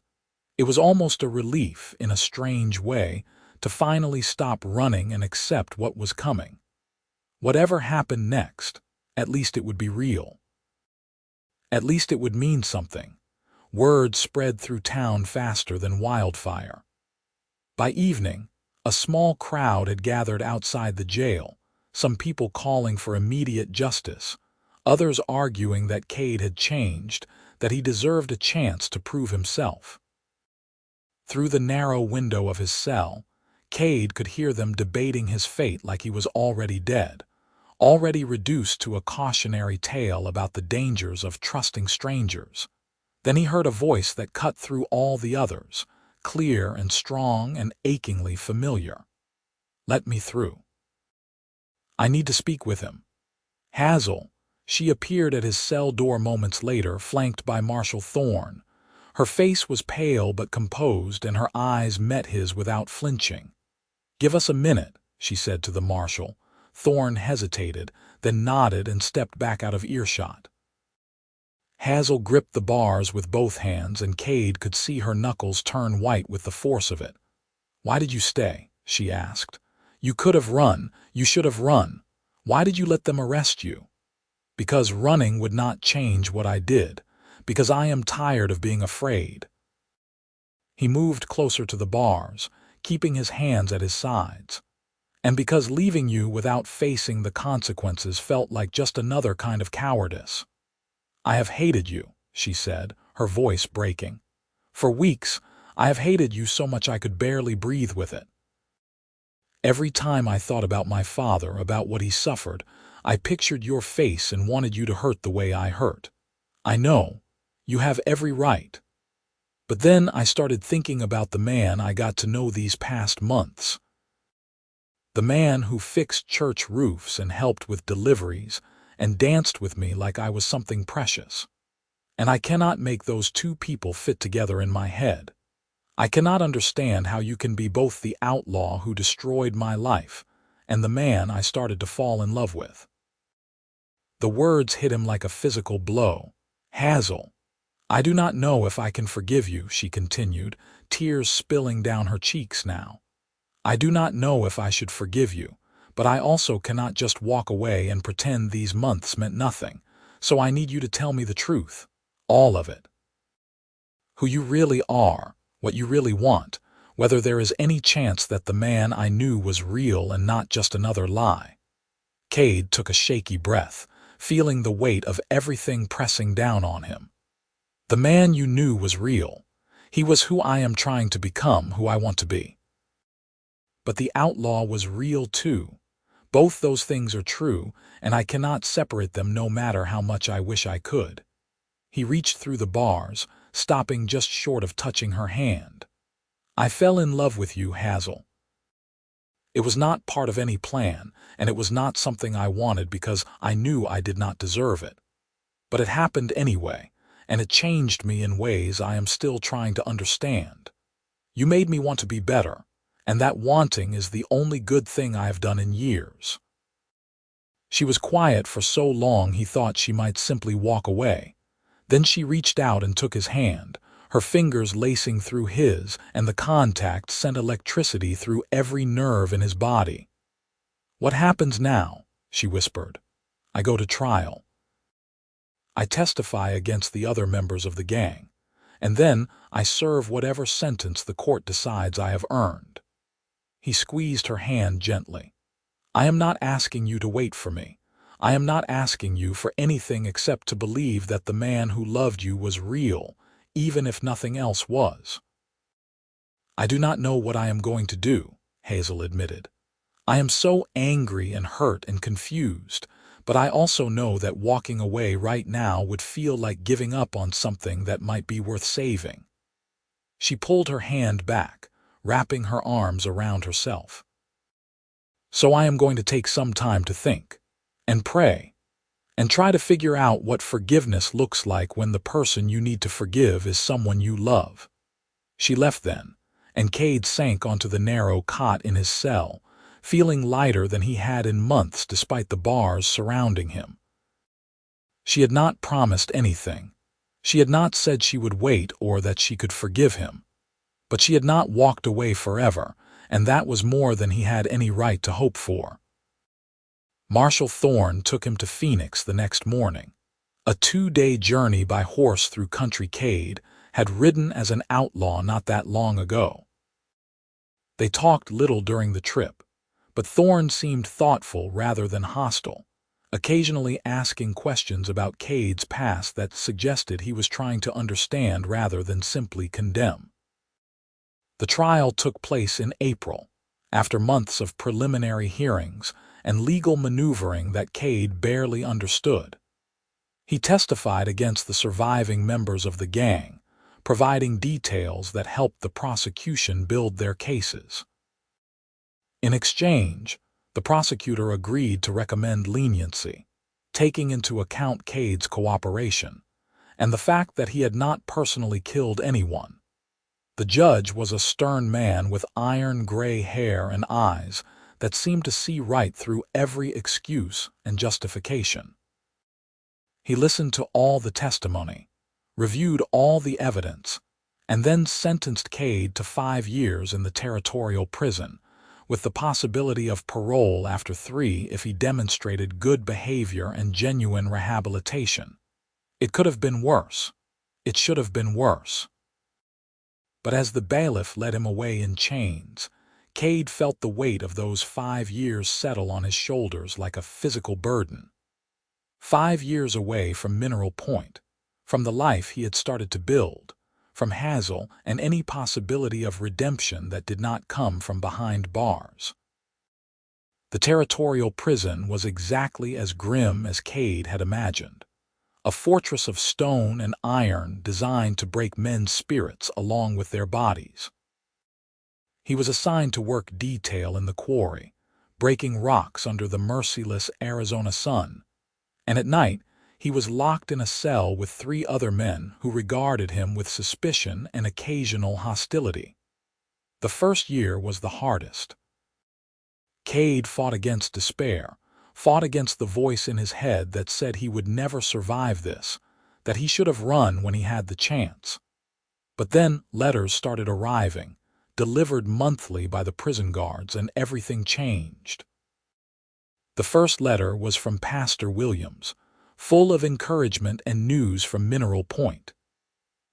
It was almost a relief, in a strange way, to finally stop running and accept what was coming. Whatever happened next, at least it would be real. At least it would mean something. Word spread through town faster than wildfire. By evening, a small crowd had gathered outside the jail, some people calling for immediate justice, others arguing that Kade had changed, that he deserved a chance to prove himself. Through the narrow window of his cell, Kade could hear them debating his fate like he was already dead, already reduced to a cautionary tale about the dangers of trusting strangers. Then he heard a voice that cut through all the others, clear and strong and achingly familiar. "Let me through. I need to speak with him." Hazel, she appeared at his cell door moments later, flanked by Marshal Thorne. Her face was pale but composed, and her eyes met his without flinching. "Give us a minute," she said to the marshal. Thorne hesitated, then nodded and stepped back out of earshot. Hazel gripped the bars with both hands, and Kade could see her knuckles turn white with the force of it. "Why did you stay?" she asked. "You could have run. You should have run. Why did you let them arrest you?" "Because running would not change what I did. because I am tired of being afraid." He moved closer to the bars, keeping his hands at his sides. "And because leaving you without facing the consequences felt like just another kind of cowardice. I have hated you," she said, her voice breaking. "For weeks, I have hated you so much I could barely breathe with it. Every time I thought about my father, about what he suffered, I pictured your face and wanted you to hurt the way I hurt. I know, you have every right. But then I started thinking about the man I got to know these past months. The man who fixed church roofs and helped with deliveries and danced with me like I was something precious. And I cannot make those two people fit together in my head. I cannot understand how you can be both the outlaw who destroyed my life and the man I started to fall in love with." The words hit him like a physical blow. "Hazel, I do not know if I can forgive you," she continued, tears spilling down her cheeks now. "I do not know if I should forgive you, but I also cannot just walk away and pretend these months meant nothing, so I need you to tell me the truth, all of it. Who you really are, what you really want, whether there is any chance that the man I knew was real and not just another lie." Kade took a shaky breath, feeling the weight of everything pressing down on him. "The man you knew was real. He was who I am trying to become, who I want to be. But the outlaw was real too. Both those things are true, and I cannot separate them no matter how much I wish I could." He reached through the bars, stopping just short of touching her hand. "I fell in love with you, Hazel. It was not part of any plan, and it was not something I wanted because I knew I did not deserve it. But it happened anyway, and it changed me in ways I am still trying to understand. You made me want to be better, and that wanting is the only good thing I have done in years." She was quiet for so long he thought she might simply walk away. Then she reached out and took his hand, her fingers lacing through his, and the contact sent electricity through every nerve in his body. "What happens now?" she whispered. "I go to trial. I testify against the other members of the gang, and then I serve whatever sentence the court decides I have earned." He squeezed her hand gently. "I am not asking you to wait for me. I am not asking you for anything except to believe that the man who loved you was real, even if nothing else was." "I do not know what I am going to do," Hazel admitted. "I am so angry and hurt and confused, but I also know that walking away right now would feel like giving up on something that might be worth saving." She pulled her hand back, wrapping her arms around herself. "So I am going to take some time to think and pray, and try to figure out what forgiveness looks like when the person you need to forgive is someone you love." She left then, and Kade sank onto the narrow cot in his cell, feeling lighter than he had in months despite the bars surrounding him. She had not promised anything. She had not said she would wait or that she could forgive him. But she had not walked away forever, and that was more than he had any right to hope for. Marshal Thorne took him to Phoenix the next morning. A 2-day journey by horse through country Kade had ridden as an outlaw not that long ago. They talked little during the trip, but Thorne seemed thoughtful rather than hostile, occasionally asking questions about Kade's past that suggested he was trying to understand rather than simply condemn. The trial took place in April, after months of preliminary hearings and legal maneuvering that Kade barely understood. He testified against the surviving members of the gang, providing details that helped the prosecution build their cases. In exchange, the prosecutor agreed to recommend leniency, taking into account Kade's cooperation and the fact that he had not personally killed anyone. The judge was a stern man with iron gray hair and eyes that seemed to see right through every excuse and justification. He listened to all the testimony, reviewed all the evidence, and then sentenced Kade to 5 years in the territorial prison, with the possibility of parole after 3 if he demonstrated good behavior and genuine rehabilitation. It could have been worse. It should have been worse. But as the bailiff led him away in chains, Kade felt the weight of those 5 years settle on his shoulders like a physical burden. 5 years away from Mineral Point, from the life he had started to build, from Hazel and any possibility of redemption that did not come from behind bars. The territorial prison was exactly as grim as Kade had imagined. A fortress of stone and iron designed to break men's spirits along with their bodies. He was assigned to work detail in the quarry, breaking rocks under the merciless Arizona sun, and at night he was locked in a cell with 3 other men who regarded him with suspicion and occasional hostility. The first year was the hardest. Kade fought against despair, fought against the voice in his head that said he would never survive this, that he should have run when he had the chance. But then letters started arriving, delivered monthly by the prison guards, and everything changed. The first letter was from Pastor Williams, full of encouragement and news from Mineral Point.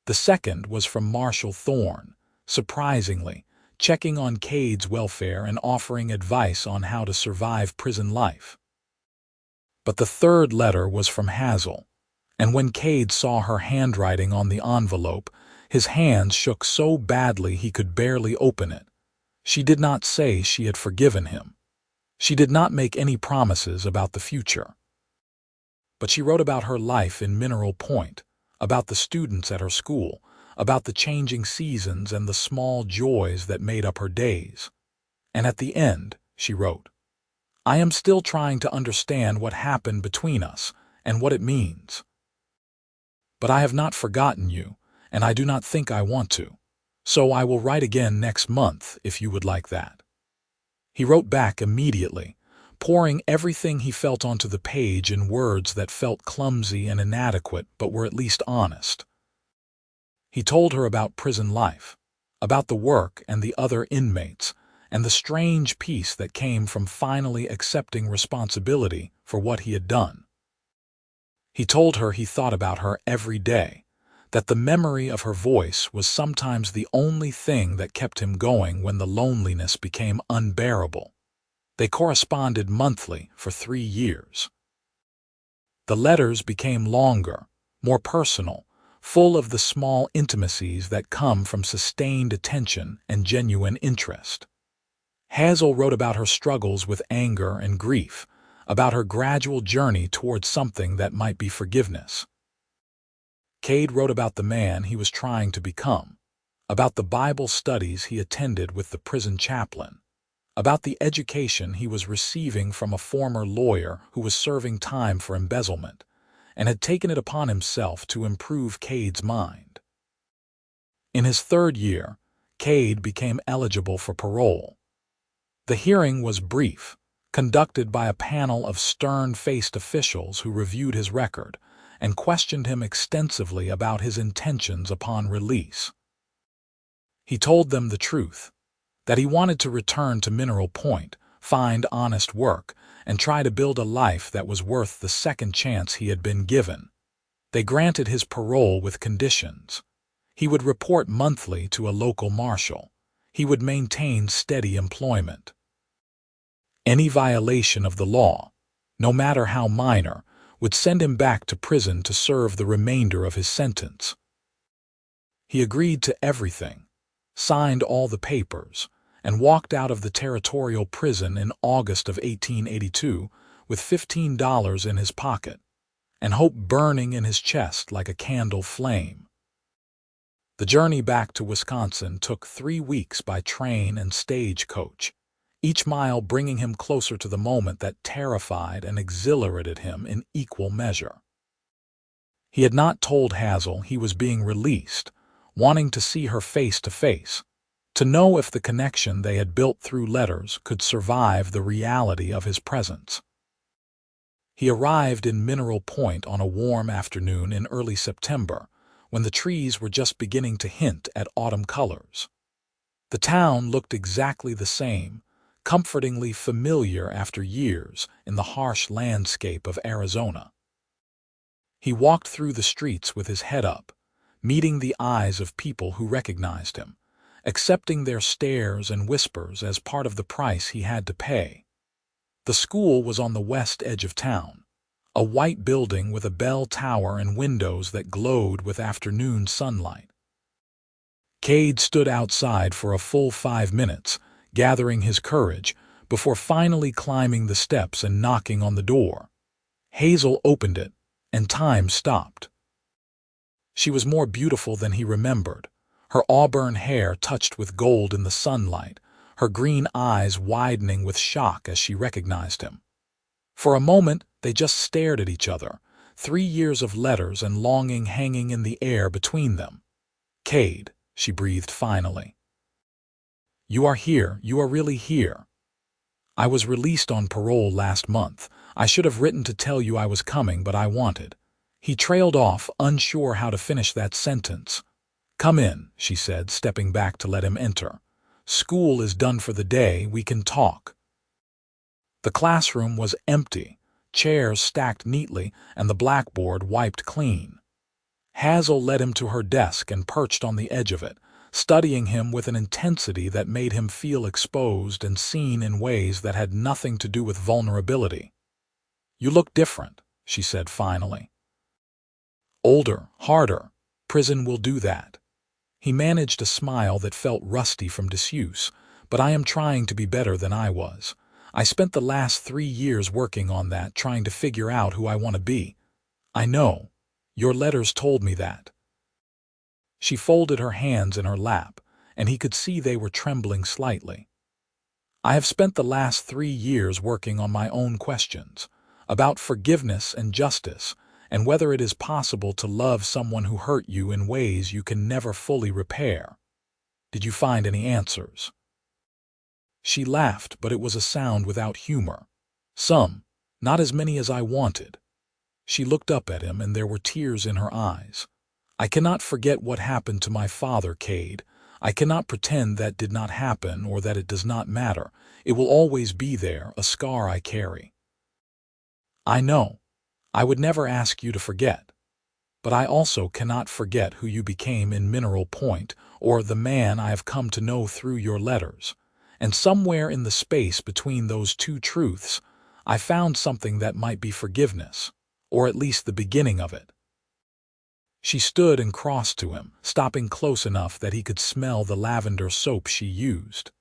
The second was from Marshal Thorne, surprisingly, checking on Kade's welfare and offering advice on how to survive prison life. But the third letter was from Hazel, and when Kade saw her handwriting on the envelope, his hands shook so badly he could barely open it. She did not say she had forgiven him. She did not make any promises about the future. But she wrote about her life in Mineral Point, about the students at her school, about the changing seasons and the small joys that made up her days. And at the end, she wrote, "I am still trying to understand what happened between us and what it means. But I have not forgotten you, and I do not think I want to. So I will write again next month if you would like that." He wrote back immediately, pouring everything he felt onto the page in words that felt clumsy and inadequate but were at least honest. He told her about prison life, about the work and the other inmates, and the strange peace that came from finally accepting responsibility for what he had done. He told her he thought about her every day, that the memory of her voice was sometimes the only thing that kept him going when the loneliness became unbearable. They corresponded monthly for 3 years. The letters became longer, more personal, full of the small intimacies that come from sustained attention and genuine interest. Hazel wrote about her struggles with anger and grief, about her gradual journey towards something that might be forgiveness. Kade wrote about the man he was trying to become, about the Bible studies he attended with the prison chaplain, about the education he was receiving from a former lawyer who was serving time for embezzlement, and had taken it upon himself to improve Kade's mind. In his 3rd year, Kade became eligible for parole. The hearing was brief, conducted by a panel of stern-faced officials who reviewed his record and questioned him extensively about his intentions upon release. He told them the truth, that he wanted to return to Mineral Point, find honest work, and try to build a life that was worth the second chance he had been given. They granted his parole with conditions. He would report monthly to a local marshal. He would maintain steady employment. Any violation of the law, no matter how minor, would send him back to prison to serve the remainder of his sentence. He agreed to everything, signed all the papers, and walked out of the territorial prison in August of 1882 with $15 in his pocket, and hope burning in his chest like a candle flame. The journey back to Wisconsin took 3 weeks by train and stagecoach, each mile bringing him closer to the moment that terrified and exhilarated him in equal measure. He had not told Hazel he was being released, wanting to see her face to face, to know if the connection they had built through letters could survive the reality of his presence. He arrived in Mineral Point on a warm afternoon in early September, when the trees were just beginning to hint at autumn colors. The town looked exactly the same, comfortingly familiar after years in the harsh landscape of Arizona. He walked through the streets with his head up, meeting the eyes of people who recognized him, accepting their stares and whispers as part of the price he had to pay. The school was on the west edge of town, a white building with a bell tower and windows that glowed with afternoon sunlight. Kade stood outside for a full 5 minutes, gathering his courage, before finally climbing the steps and knocking on the door. Hazel opened it, and time stopped. She was more beautiful than he remembered, her auburn hair touched with gold in the sunlight, her green eyes widening with shock as she recognized him. For a moment, they just stared at each other, 3 years of letters and longing hanging in the air between them. "Kade," she breathed finally. "You are here, you are really here. I was released on parole last month. I should have written to tell you I was coming, but I wanted." He trailed off, unsure how to finish that sentence. "Come in," she said, stepping back to let him enter. "School is done for the day, we can talk." The classroom was empty, chairs stacked neatly and the blackboard wiped clean. Hazel led him to her desk and perched on the edge of it, studying him with an intensity that made him feel exposed and seen in ways that had nothing to do with vulnerability. "You look different," she said finally. "Older, harder. Prison will do that." He managed a smile that felt rusty from disuse, "But I am trying to be better than I was. I spent the last 3 years working on that, trying to figure out who I want to be." "I know. Your letters told me that." She folded her hands in her lap, and he could see they were trembling slightly. "I have spent the last 3 years working on my own questions, about forgiveness and justice, and whether it is possible to love someone who hurt you in ways you can never fully repair. Did you find any answers?" She laughed, but it was a sound without humor. "Some, not as many as I wanted." She looked up at him, and there were tears in her eyes. "I cannot forget what happened to my father, Kade. I cannot pretend that did not happen or that it does not matter. It will always be there, a scar I carry." "I know. I would never ask you to forget. But I also cannot forget who you became in Mineral Point, or the man I have come to know through your letters. And somewhere in the space between those two truths, I found something that might be forgiveness, or at least the beginning of it." She stood and crossed to him, stopping close enough that he could smell the lavender soap she used.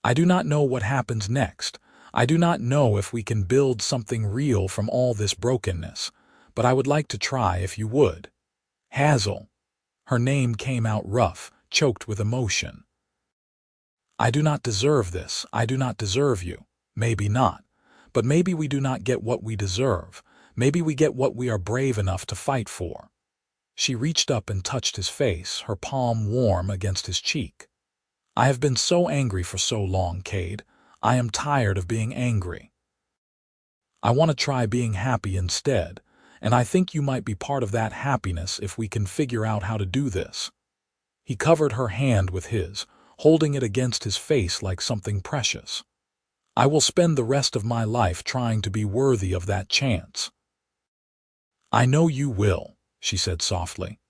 "I do not know what happens next. I do not know if we can build something real from all this brokenness, but I would like to try if you would. Hazel." Her name came out rough, choked with emotion. "I do not deserve this. I do not deserve you. Maybe not. But maybe we do not get what we deserve. Maybe we get what we are brave enough to fight for." She reached up and touched his face, her palm warm against his cheek. "I have been so angry for so long, Kade. I am tired of being angry. I want to try being happy instead, and I think you might be part of that happiness if we can figure out how to do this." He covered her hand with his, holding it against his face like something precious. "I will spend the rest of my life trying to be worthy of that chance." "I know you will," she said softly.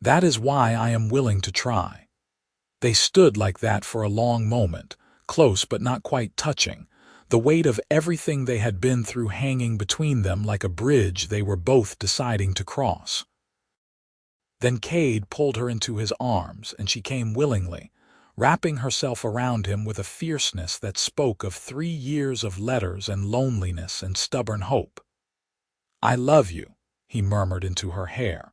"That is why I am willing to try." They stood like that for a long moment, close but not quite touching, the weight of everything they had been through hanging between them like a bridge they were both deciding to cross. Then Kade pulled her into his arms, and she came willingly, wrapping herself around him with a fierceness that spoke of 3 years of letters and loneliness and stubborn hope. "I love you," he murmured into her hair.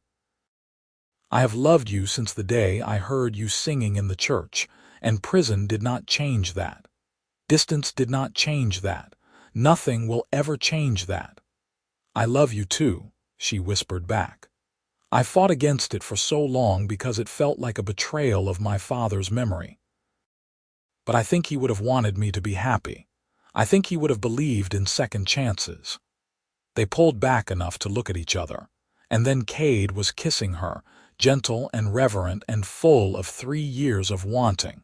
"I have loved you since the day I heard you singing in the church, and prison did not change that. Distance did not change that. Nothing will ever change that." "I love you too," she whispered back. "I fought against it for so long because it felt like a betrayal of my father's memory. But I think he would have wanted me to be happy. I think he would have believed in second chances." They pulled back enough to look at each other, and then Kade was kissing her, gentle and reverent and full of 3 years of wanting.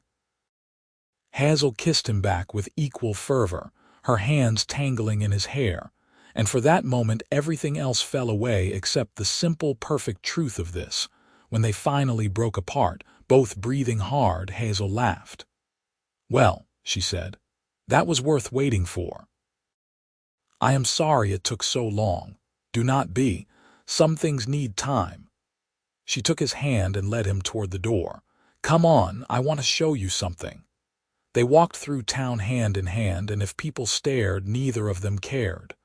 Hazel kissed him back with equal fervor, her hands tangling in his hair, and for that moment everything else fell away except the simple, perfect truth of this. When they finally broke apart, both breathing hard, Hazel laughed. "Well," she said, "that was worth waiting for. I am sorry it took so long. Do not be. Some things need time." She took his hand and led him toward the door. "Come on, I want to show you something." They walked through town hand in hand, and if people stared, neither of them cared.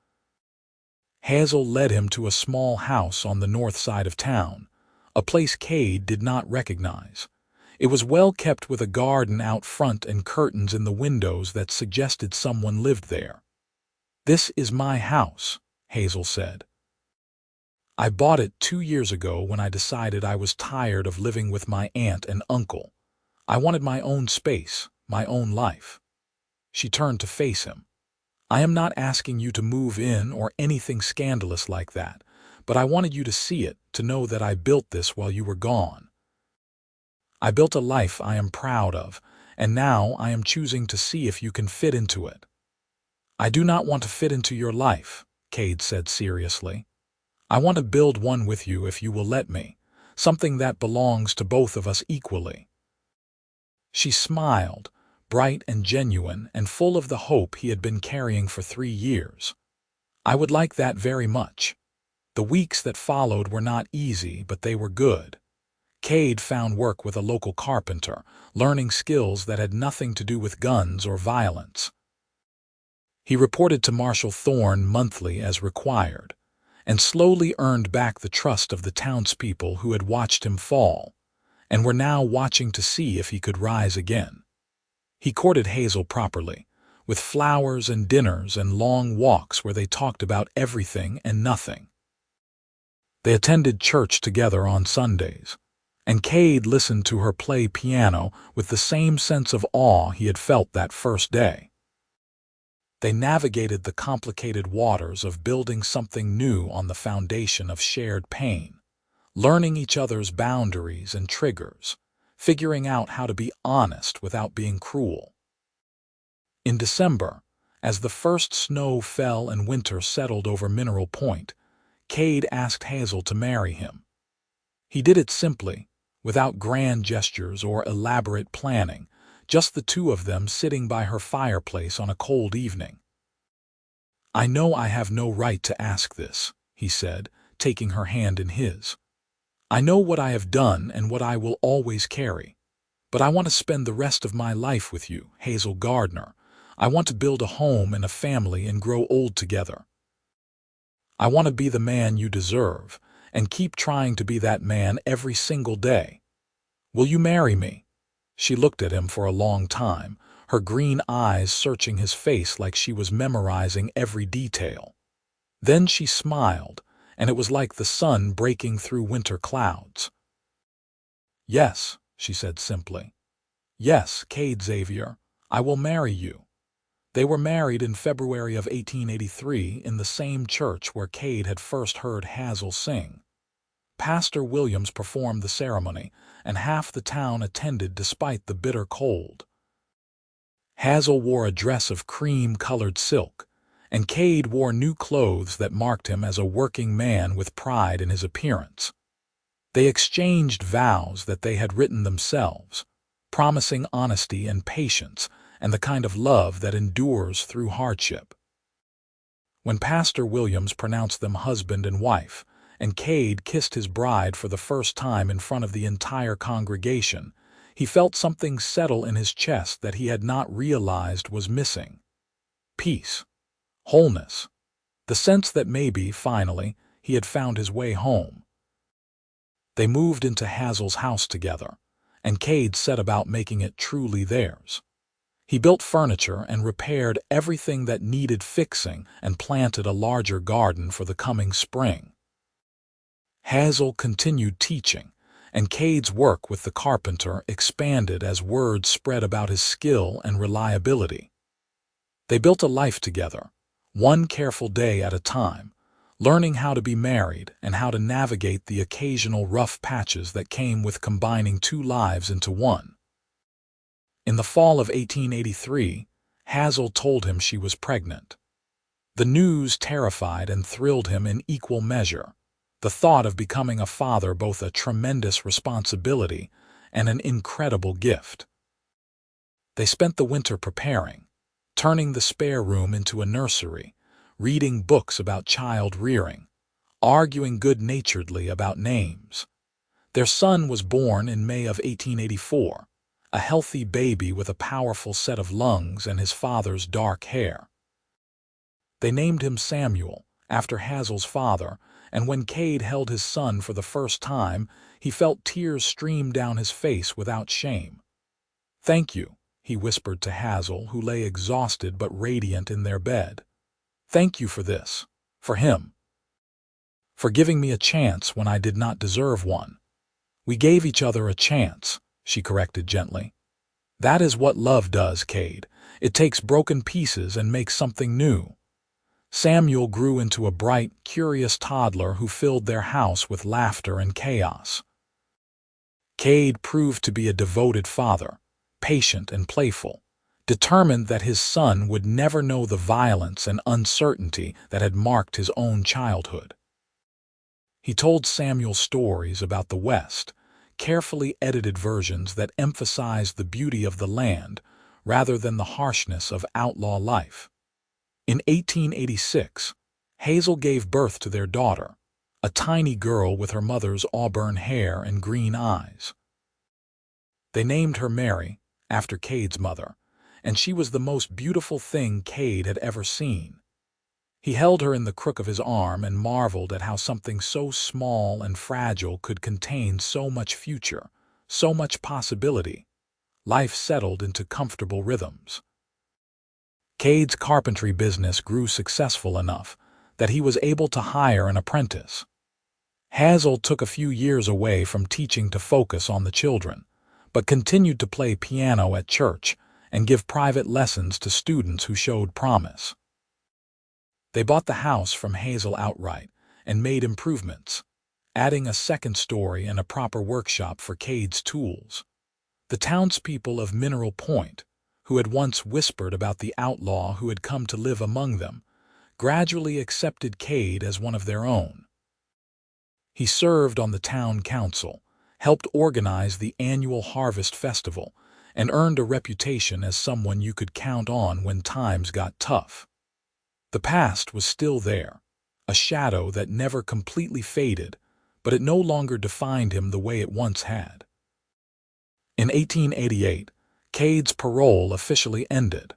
Hazel led him to a small house on the north side of town, a place Kade did not recognize. It was well kept with a garden out front and curtains in the windows that suggested someone lived there. "This is my house," Hazel said. "I bought it 2 years ago when I decided I was tired of living with my aunt and uncle. I wanted my own space, my own life." She turned to face him. "I am not asking you to move in or anything scandalous like that, but I wanted you to see it, to know that I built this while you were gone. I built a life I am proud of, and now I am choosing to see if you can fit into it." "I do not want to fit into your life," Kade said seriously. "I want to build one with you if you will let me, something that belongs to both of us equally." She smiled, bright and genuine and full of the hope he had been carrying for 3 years. "I would like that very much." The weeks that followed were not easy, but they were good. Kade found work with a local carpenter, learning skills that had nothing to do with guns or violence. He reported to Marshal Thorne monthly as required, and slowly earned back the trust of the townspeople who had watched him fall, and were now watching to see if he could rise again. He courted Hazel properly, with flowers and dinners and long walks where they talked about everything and nothing. They attended church together on Sundays, and Kade listened to her play piano with the same sense of awe he had felt that first day. They navigated the complicated waters of building something new on the foundation of shared pain, learning each other's boundaries and triggers, figuring out how to be honest without being cruel. In December, as the first snow fell and winter settled over Mineral Point, Kade asked Hazel to marry him. He did it simply, without grand gestures or elaborate planning, just the two of them sitting by her fireplace on a cold evening. "I know I have no right to ask this," he said, taking her hand in his. "I know what I have done and what I will always carry. But I want to spend the rest of my life with you, Hazel Gardner. I want to build a home and a family and grow old together. I want to be the man you deserve, and keep trying to be that man every single day. Will you marry me?" She looked at him for a long time, her green eyes searching his face like she was memorizing every detail. Then she smiled, and it was like the sun breaking through winter clouds. "Yes," she said simply. "Yes, Kade Xavier, I will marry you." They were married in February of 1883 in the same church where Kade had first heard Hazel sing. Pastor Williams performed the ceremony, and half the town attended despite the bitter cold. Hazel wore a dress of cream-colored silk, and Kade wore new clothes that marked him as a working man with pride in his appearance. They exchanged vows that they had written themselves, promising honesty and patience and the kind of love that endures through hardship. When Pastor Williams pronounced them husband and wife, and Kade kissed his bride for the first time in front of the entire congregation, he felt something settle in his chest that he had not realized was missing. Peace. Wholeness. The sense that maybe, finally, he had found his way home. They moved into Hazel's house together, and Kade set about making it truly theirs. He built furniture and repaired everything that needed fixing and planted a larger garden for the coming spring. Hazel continued teaching, and Kade's work with the carpenter expanded as word spread about his skill and reliability. They built a life together, one careful day at a time, learning how to be married and how to navigate the occasional rough patches that came with combining two lives into one. In the fall of 1883, Hazel told him she was pregnant. The news terrified and thrilled him in equal measure. The thought of becoming a father both a tremendous responsibility and an incredible gift. They spent the winter preparing, turning the spare room into a nursery, reading books about child rearing, arguing good-naturedly about names. Their son was born in May of 1884, a healthy baby with a powerful set of lungs and his father's dark hair. They named him Samuel, after Hazel's father, and when Kade held his son for the first time, he felt tears stream down his face without shame. "Thank you," he whispered to Hazel, who lay exhausted but radiant in their bed. "Thank you for this, for him, for giving me a chance when I did not deserve one." "We gave each other a chance," she corrected gently. "That is what love does, Kade. It takes broken pieces and makes something new." Samuel grew into a bright, curious toddler who filled their house with laughter and chaos. Kade proved to be a devoted father, patient and playful, determined that his son would never know the violence and uncertainty that had marked his own childhood. He told Samuel stories about the West, carefully edited versions that emphasized the beauty of the land rather than the harshness of outlaw life. In 1886, Hazel gave birth to their daughter, a tiny girl with her mother's auburn hair and green eyes. They named her Mary, after Kade's mother, and she was the most beautiful thing Kade had ever seen. He held her in the crook of his arm and marveled at how something so small and fragile could contain so much future, so much possibility. Life settled into comfortable rhythms. Kade's carpentry business grew successful enough that he was able to hire an apprentice. Hazel took a few years away from teaching to focus on the children, but continued to play piano at church and give private lessons to students who showed promise. They bought the house from Hazel outright and made improvements, adding a second story and a proper workshop for Kade's tools. The townspeople of Mineral Point, who had once whispered about the outlaw who had come to live among them, gradually accepted Kade as one of their own. He served on the town council, helped organize the annual Harvest Festival, and earned a reputation as someone you could count on when times got tough. The past was still there, a shadow that never completely faded, but it no longer defined him the way it once had. In 1888, Kade's parole officially ended.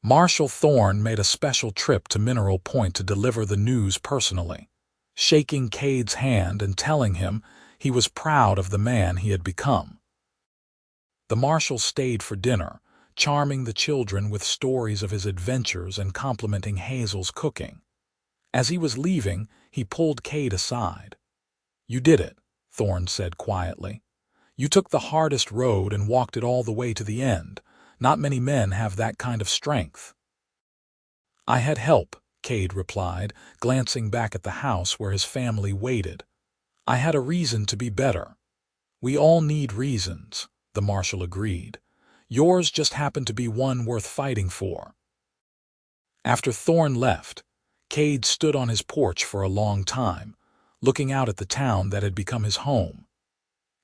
Marshal Thorne made a special trip to Mineral Point to deliver the news personally, shaking Kade's hand and telling him he was proud of the man he had become. The marshal stayed for dinner, charming the children with stories of his adventures and complimenting Hazel's cooking. As he was leaving, he pulled Kade aside. "You did it," Thorne said quietly. "You took the hardest road and walked it all the way to the end. Not many men have that kind of strength." "I had help," Kade replied, glancing back at the house where his family waited. "I had a reason to be better." "We all need reasons," the marshal agreed. "Yours just happened to be one worth fighting for." After Thorne left, Kade stood on his porch for a long time, looking out at the town that had become his home.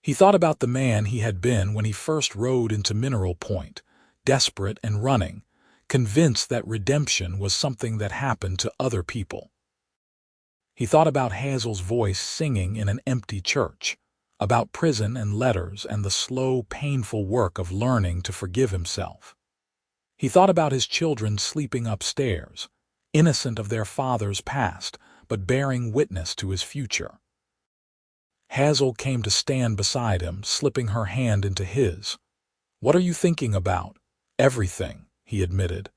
He thought about the man he had been when he first rode into Mineral Point, desperate and running, convinced that redemption was something that happened to other people. He thought about Hazel's voice singing in an empty church, about prison and letters and the slow, painful work of learning to forgive himself. He thought about his children sleeping upstairs, innocent of their father's past, but bearing witness to his future. Hazel came to stand beside him, slipping her hand into his. "What are you thinking about?" "Everything," he admitted.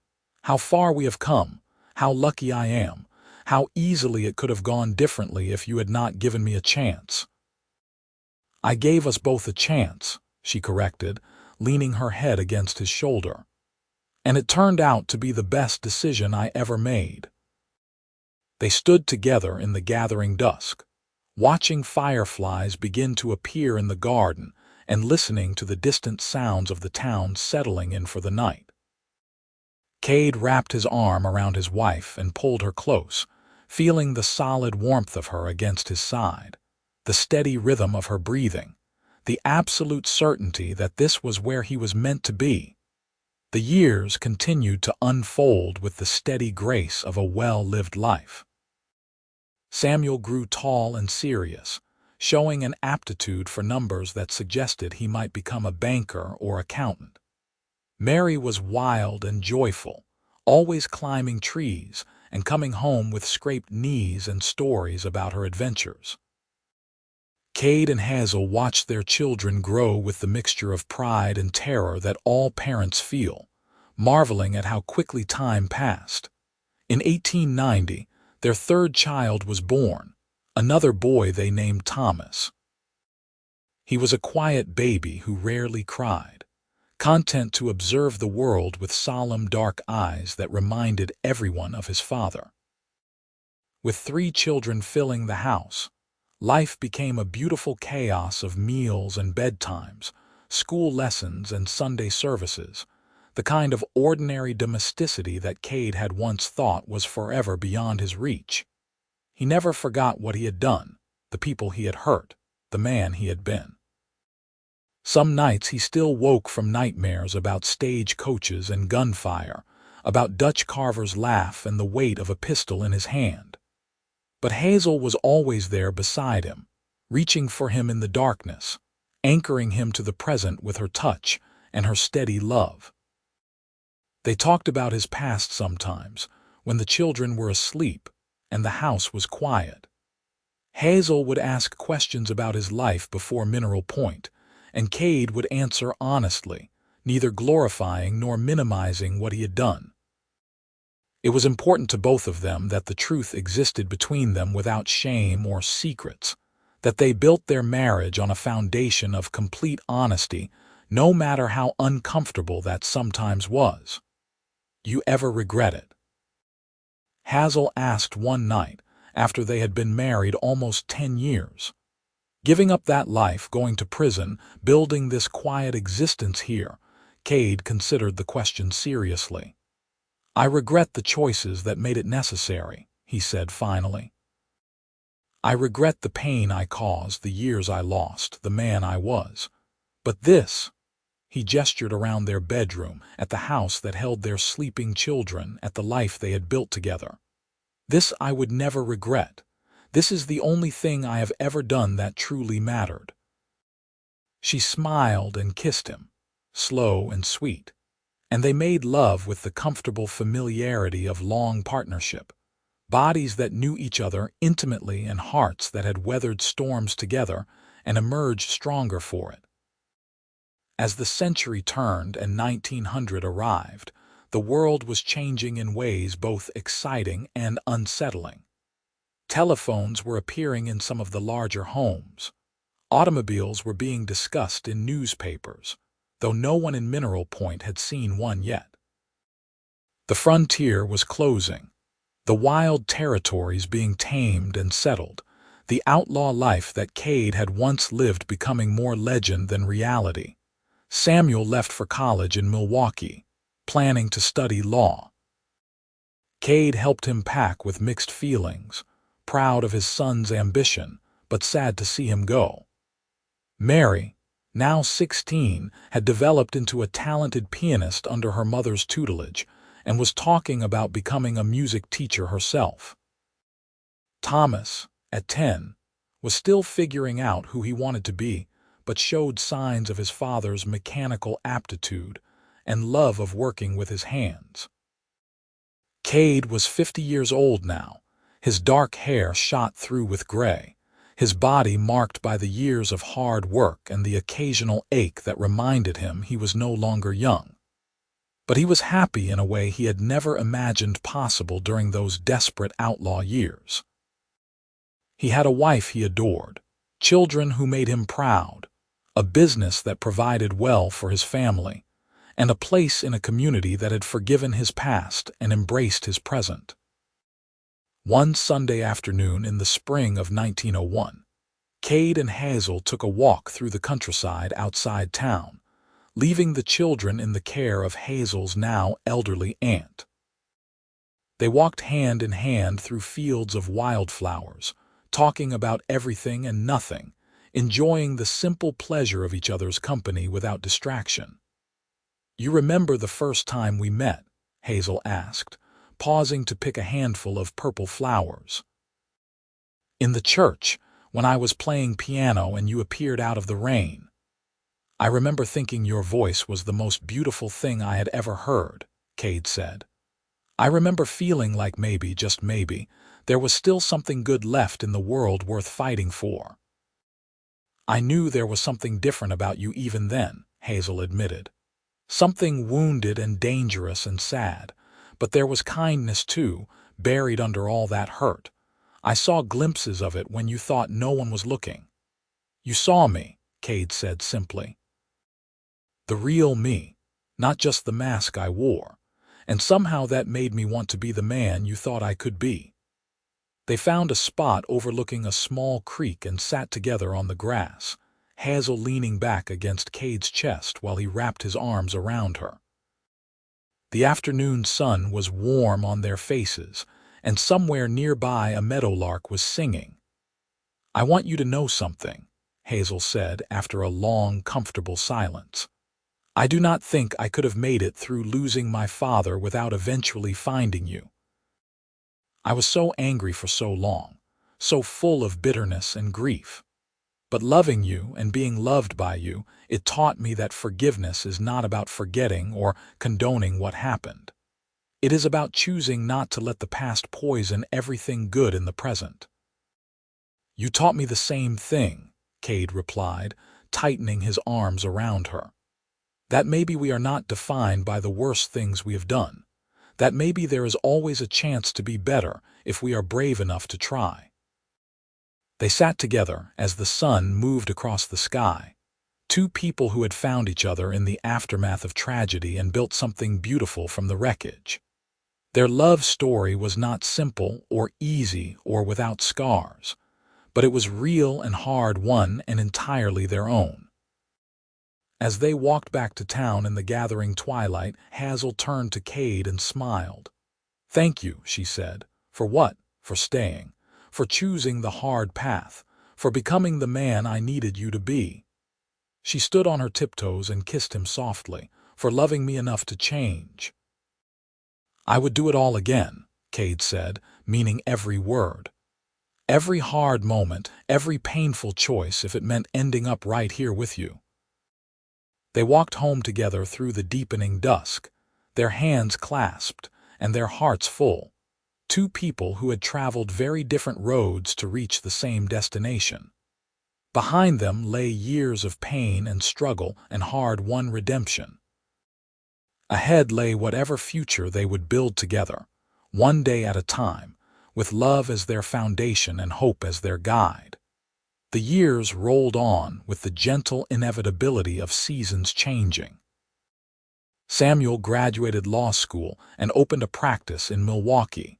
"How far we have come, how lucky I am, how easily it could have gone differently if you had not given me a chance." "I gave us both a chance," she corrected, leaning her head against his shoulder. "And it turned out to be the best decision I ever made." They stood together in the gathering dusk, watching fireflies begin to appear in the garden and listening to the distant sounds of the town settling in for the night. Kade wrapped his arm around his wife and pulled her close, feeling the solid warmth of her against his side, the steady rhythm of her breathing, the absolute certainty that this was where he was meant to be. The years continued to unfold with the steady grace of a well-lived life. Samuel grew tall and serious, showing an aptitude for numbers that suggested he might become a banker or accountant. Mary was wild and joyful, always climbing trees and coming home with scraped knees and stories about her adventures. Kade and Hazel watched their children grow with the mixture of pride and terror that all parents feel, marveling at how quickly time passed. In 1890, their third child was born, another boy they named Thomas. He was a quiet baby who rarely cried, content to observe the world with solemn dark eyes that reminded everyone of his father. With 3 children filling the house, life became a beautiful chaos of meals and bedtimes, school lessons and Sunday services, the kind of ordinary domesticity that Kade had once thought was forever beyond his reach. He never forgot what he had done, the people he had hurt, the man he had been. Some nights he still woke from nightmares about stage coaches and gunfire, about Dutch carver's laugh and the weight of a pistol in his hand. But Hazel was always there beside him, reaching for him in the darkness, anchoring him to the present with her touch and her steady love. They talked about his past sometimes, when the children were asleep and the house was quiet. Hazel would ask questions about his life before Mineral Point, and Kade would answer honestly, neither glorifying nor minimizing what he had done. It was important to both of them that the truth existed between them without shame or secrets, that they built their marriage on a foundation of complete honesty, no matter how uncomfortable that sometimes was. "You ever regret it?" Hazel asked one night, after they had been married almost 10 years. Giving up that life, going to prison, building this quiet existence here, Kade considered the question seriously. "I regret the choices that made it necessary," he said finally. "I regret the pain I caused, the years I lost, the man I was. But this," he gestured around their bedroom, at the house that held their sleeping children, at the life they had built together. "This I would never regret. This is the only thing I have ever done that truly mattered." She smiled and kissed him, slow and sweet, and they made love with the comfortable familiarity of long partnership, bodies that knew each other intimately and hearts that had weathered storms together and emerged stronger for it. As the century turned and 1900 arrived, the world was changing in ways both exciting and unsettling. Telephones were appearing in some of the larger homes. Automobiles were being discussed in newspapers, though no one in Mineral Point had seen one yet. The frontier was closing, the wild territories being tamed and settled, the outlaw life that Kade had once lived becoming more legend than reality. Samuel left for college in Milwaukee, planning to study law. Kade helped him pack with mixed feelings, proud of his son's ambition, but sad to see him go. Mary, now 16, had developed into a talented pianist under her mother's tutelage and was talking about becoming a music teacher herself. Thomas, at 10, was still figuring out who he wanted to be, but showed signs of his father's mechanical aptitude and love of working with his hands. Kade was 50 years old now, his dark hair shot through with gray, his body marked by the years of hard work and the occasional ache that reminded him he was no longer young. But he was happy in a way he had never imagined possible during those desperate outlaw years. He had a wife he adored, children who made him proud, a business that provided well for his family, and a place in a community that had forgiven his past and embraced his present. One Sunday afternoon in the spring of 1901, Kade and Hazel took a walk through the countryside outside town, leaving the children in the care of Hazel's now elderly aunt. They walked hand in hand through fields of wildflowers, talking about everything and nothing, enjoying the simple pleasure of each other's company without distraction. "You remember the first time we met?" Hazel asked, pausing to pick a handful of purple flowers. "In the church, when I was playing piano and you appeared out of the rain. I remember thinking your voice was the most beautiful thing I had ever heard," Kade said. "I remember feeling like maybe, just maybe, there was still something good left in the world worth fighting for." "I knew there was something different about you even then," Hazel admitted. "Something wounded and dangerous and sad, but there was kindness too, buried under all that hurt. I saw glimpses of it when you thought no one was looking." "You saw me," Kade said simply. "The real me, not just the mask I wore, and somehow that made me want to be the man you thought I could be." They found a spot overlooking a small creek and sat together on the grass, Hazel leaning back against Kade's chest while he wrapped his arms around her. The afternoon sun was warm on their faces, and somewhere nearby a meadowlark was singing. "I want you to know something," Hazel said after a long, comfortable silence. "I do not think I could have made it through losing my father without eventually finding you. I was so angry for so long, so full of bitterness and grief. But loving you and being loved by you, it taught me that forgiveness is not about forgetting or condoning what happened. It is about choosing not to let the past poison everything good in the present." "You taught me the same thing," Kade replied, tightening his arms around her. "That maybe we are not defined by the worst things we have done. That maybe there is always a chance to be better if we are brave enough to try." They sat together as the sun moved across the sky, two people who had found each other in the aftermath of tragedy and built something beautiful from the wreckage. Their love story was not simple or easy or without scars, but it was real and hard-won and entirely their own. As they walked back to town in the gathering twilight, Hazel turned to Kade and smiled. "Thank you," she said. "For what? For staying. For choosing the hard path. For becoming the man I needed you to be." She stood on her tiptoes and kissed him softly. "For loving me enough to change." "I would do it all again," Kade said, meaning every word. "Every hard moment, every painful choice, if it meant ending up right here with you." They walked home together through the deepening dusk, their hands clasped and their hearts full. Two people who had traveled very different roads to reach the same destination. Behind them lay years of pain and struggle and hard-won redemption. Ahead lay whatever future they would build together, one day at a time, with love as their foundation and hope as their guide. The years rolled on with the gentle inevitability of seasons changing. Samuel graduated law school and opened a practice in Milwaukee,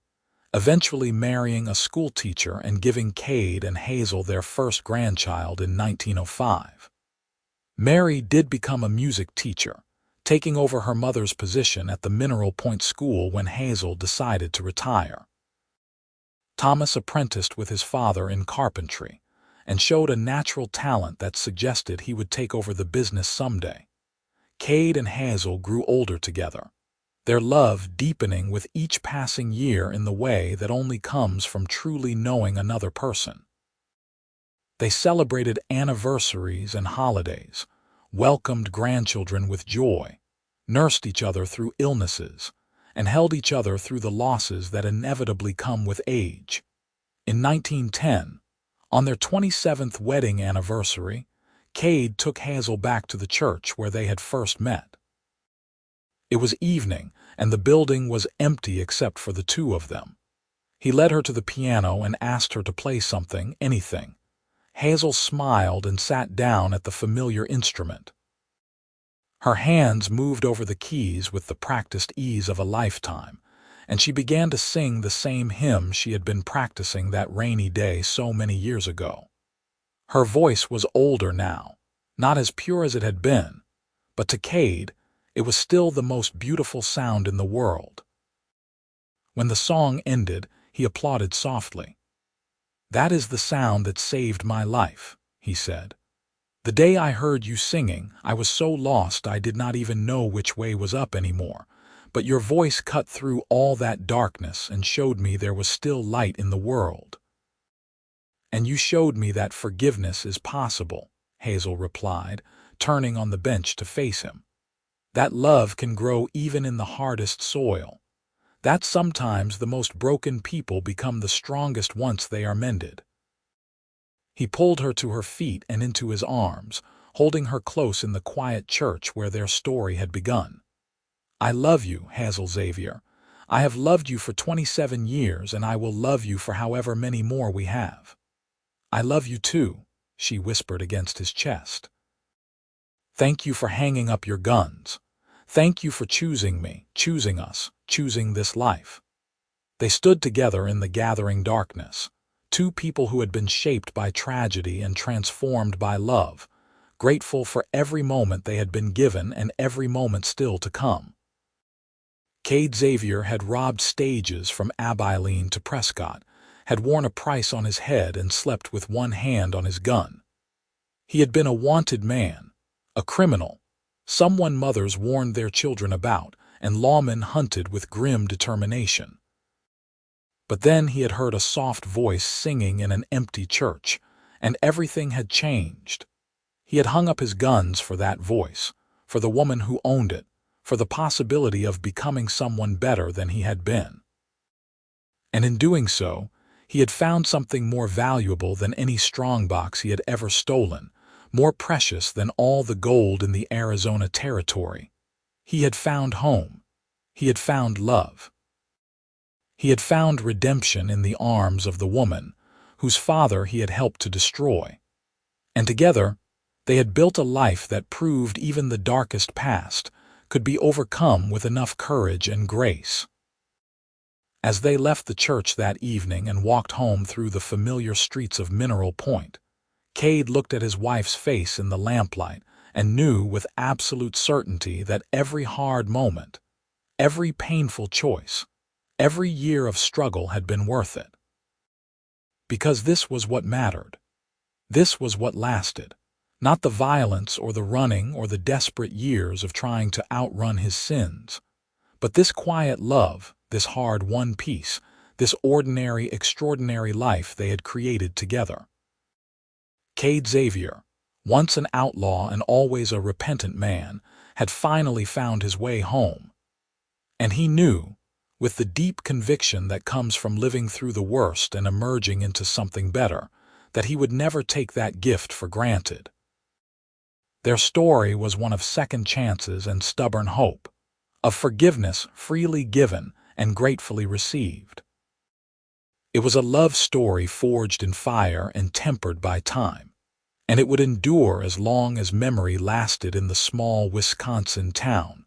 eventually marrying a schoolteacher and giving Kade and Hazel their first grandchild in 1905. Mary did become a music teacher, taking over her mother's position at the Mineral Point School when Hazel decided to retire. Thomas apprenticed with his father in carpentry and showed a natural talent that suggested he would take over the business someday. Kade and Hazel grew older together, their love deepening with each passing year in the way that only comes from truly knowing another person. They celebrated anniversaries and holidays, welcomed grandchildren with joy, nursed each other through illnesses, and held each other through the losses that inevitably come with age. In 1910, on their 27th wedding anniversary, Kade took Hazel back to the church where they had first met. It was evening, and the building was empty except for the two of them. He led her to the piano and asked her to play something, anything. Hazel smiled and sat down at the familiar instrument. Her hands moved over the keys with the practiced ease of a lifetime, and she began to sing the same hymn she had been practicing that rainy day so many years ago. Her voice was older now, not as pure as it had been, but to Kade, it was still the most beautiful sound in the world. When the song ended, he applauded softly. "That is the sound that saved my life," he said. "The day I heard you singing, I was so lost I did not even know which way was up anymore. But your voice cut through all that darkness and showed me there was still light in the world." "And you showed me that forgiveness is possible," Hazel replied, turning on the bench to face him. "That love can grow even in the hardest soil. That sometimes the most broken people become the strongest once they are mended." He pulled her to her feet and into his arms, holding her close in the quiet church where their story had begun. "I love you, Hazel Xavier. I have loved you for 27 years, and I will love you for however many more we have." "I love you too," she whispered against his chest. "Thank you for hanging up your guns. Thank you for choosing me, choosing us, choosing this life." They stood together in the gathering darkness, two people who had been shaped by tragedy and transformed by love, grateful for every moment they had been given and every moment still to come. Kade Xavier had robbed stages from Abilene to Prescott, had worn a price on his head and slept with one hand on his gun. He had been a wanted man, a criminal, someone mothers warned their children about and lawmen hunted with grim determination. But then he had heard a soft voice singing in an empty church, and everything had changed. He had hung up his guns for that voice, for the woman who owned it, for the possibility of becoming someone better than he had been. And in doing so, he had found something more valuable than any strongbox he had ever stolen, more precious than all the gold in the Arizona territory. He had found home. He had found love. He had found redemption in the arms of the woman, whose father he had helped to destroy. And together, they had built a life that proved even the darkest past could be overcome with enough courage and grace. As they left the church that evening and walked home through the familiar streets of Mineral Point, Kade looked at his wife's face in the lamplight and knew with absolute certainty that every hard moment, every painful choice, every year of struggle had been worth it. Because this was what mattered. This was what lasted. Not the violence or the running or the desperate years of trying to outrun his sins, but this quiet love, this hard-won peace, this ordinary, extraordinary life they had created together. Kade Xavier, once an outlaw and always a repentant man, had finally found his way home. And he knew, with the deep conviction that comes from living through the worst and emerging into something better, that he would never take that gift for granted. Their story was one of second chances and stubborn hope, of forgiveness freely given and gratefully received. It was a love story forged in fire and tempered by time, and it would endure as long as memory lasted in the small Wisconsin town,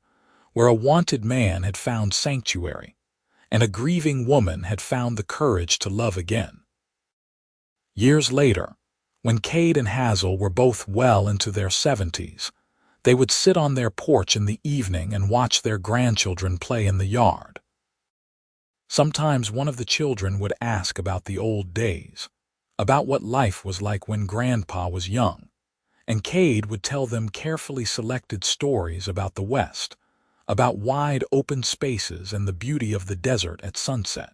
where a wanted man had found sanctuary, and a grieving woman had found the courage to love again. Years later, when Kade and Hazel were both well into their 70s, they would sit on their porch in the evening and watch their grandchildren play in the yard. Sometimes one of the children would ask about the old days, about what life was like when Grandpa was young, and Kade would tell them carefully selected stories about the West, about wide open spaces and the beauty of the desert at sunset.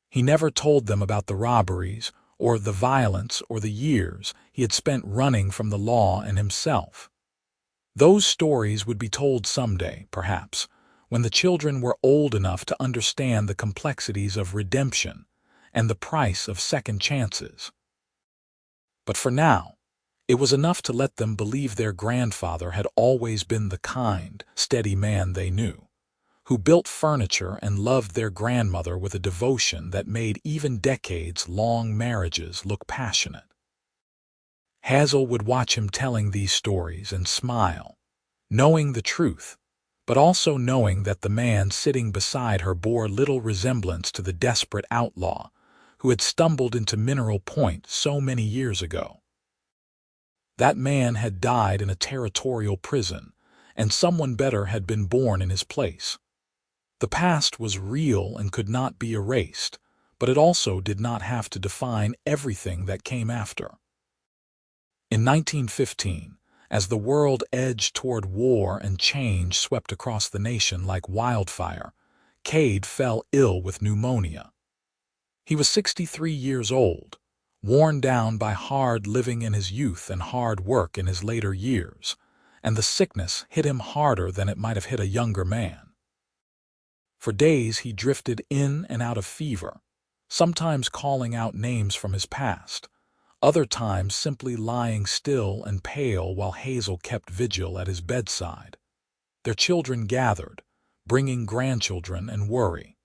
He never told them about the robberies, or the violence, or the years he had spent running from the law and himself. Those stories would be told someday, perhaps, when the children were old enough to understand the complexities of redemption and the price of second chances. But for now, it was enough to let them believe their grandfather had always been the kind, steady man they knew, who built furniture and loved their grandmother with a devotion that made even decades-long marriages look passionate. Hazel would watch him telling these stories and smile, knowing the truth, but also knowing that the man sitting beside her bore little resemblance to the desperate outlaw who had stumbled into Mineral Point so many years ago. That man had died in a territorial prison, and someone better had been born in his place. The past was real and could not be erased, but it also did not have to define everything that came after. In 1915, as the world edged toward war and change swept across the nation like wildfire, Kade fell ill with pneumonia. He was 63 years old, worn down by hard living in his youth and hard work in his later years, and the sickness hit him harder than it might have hit a younger man. For days he drifted in and out of fever, sometimes calling out names from his past, other times simply lying still and pale while Hazel kept vigil at his bedside. Their children gathered, bringing grandchildren and worry.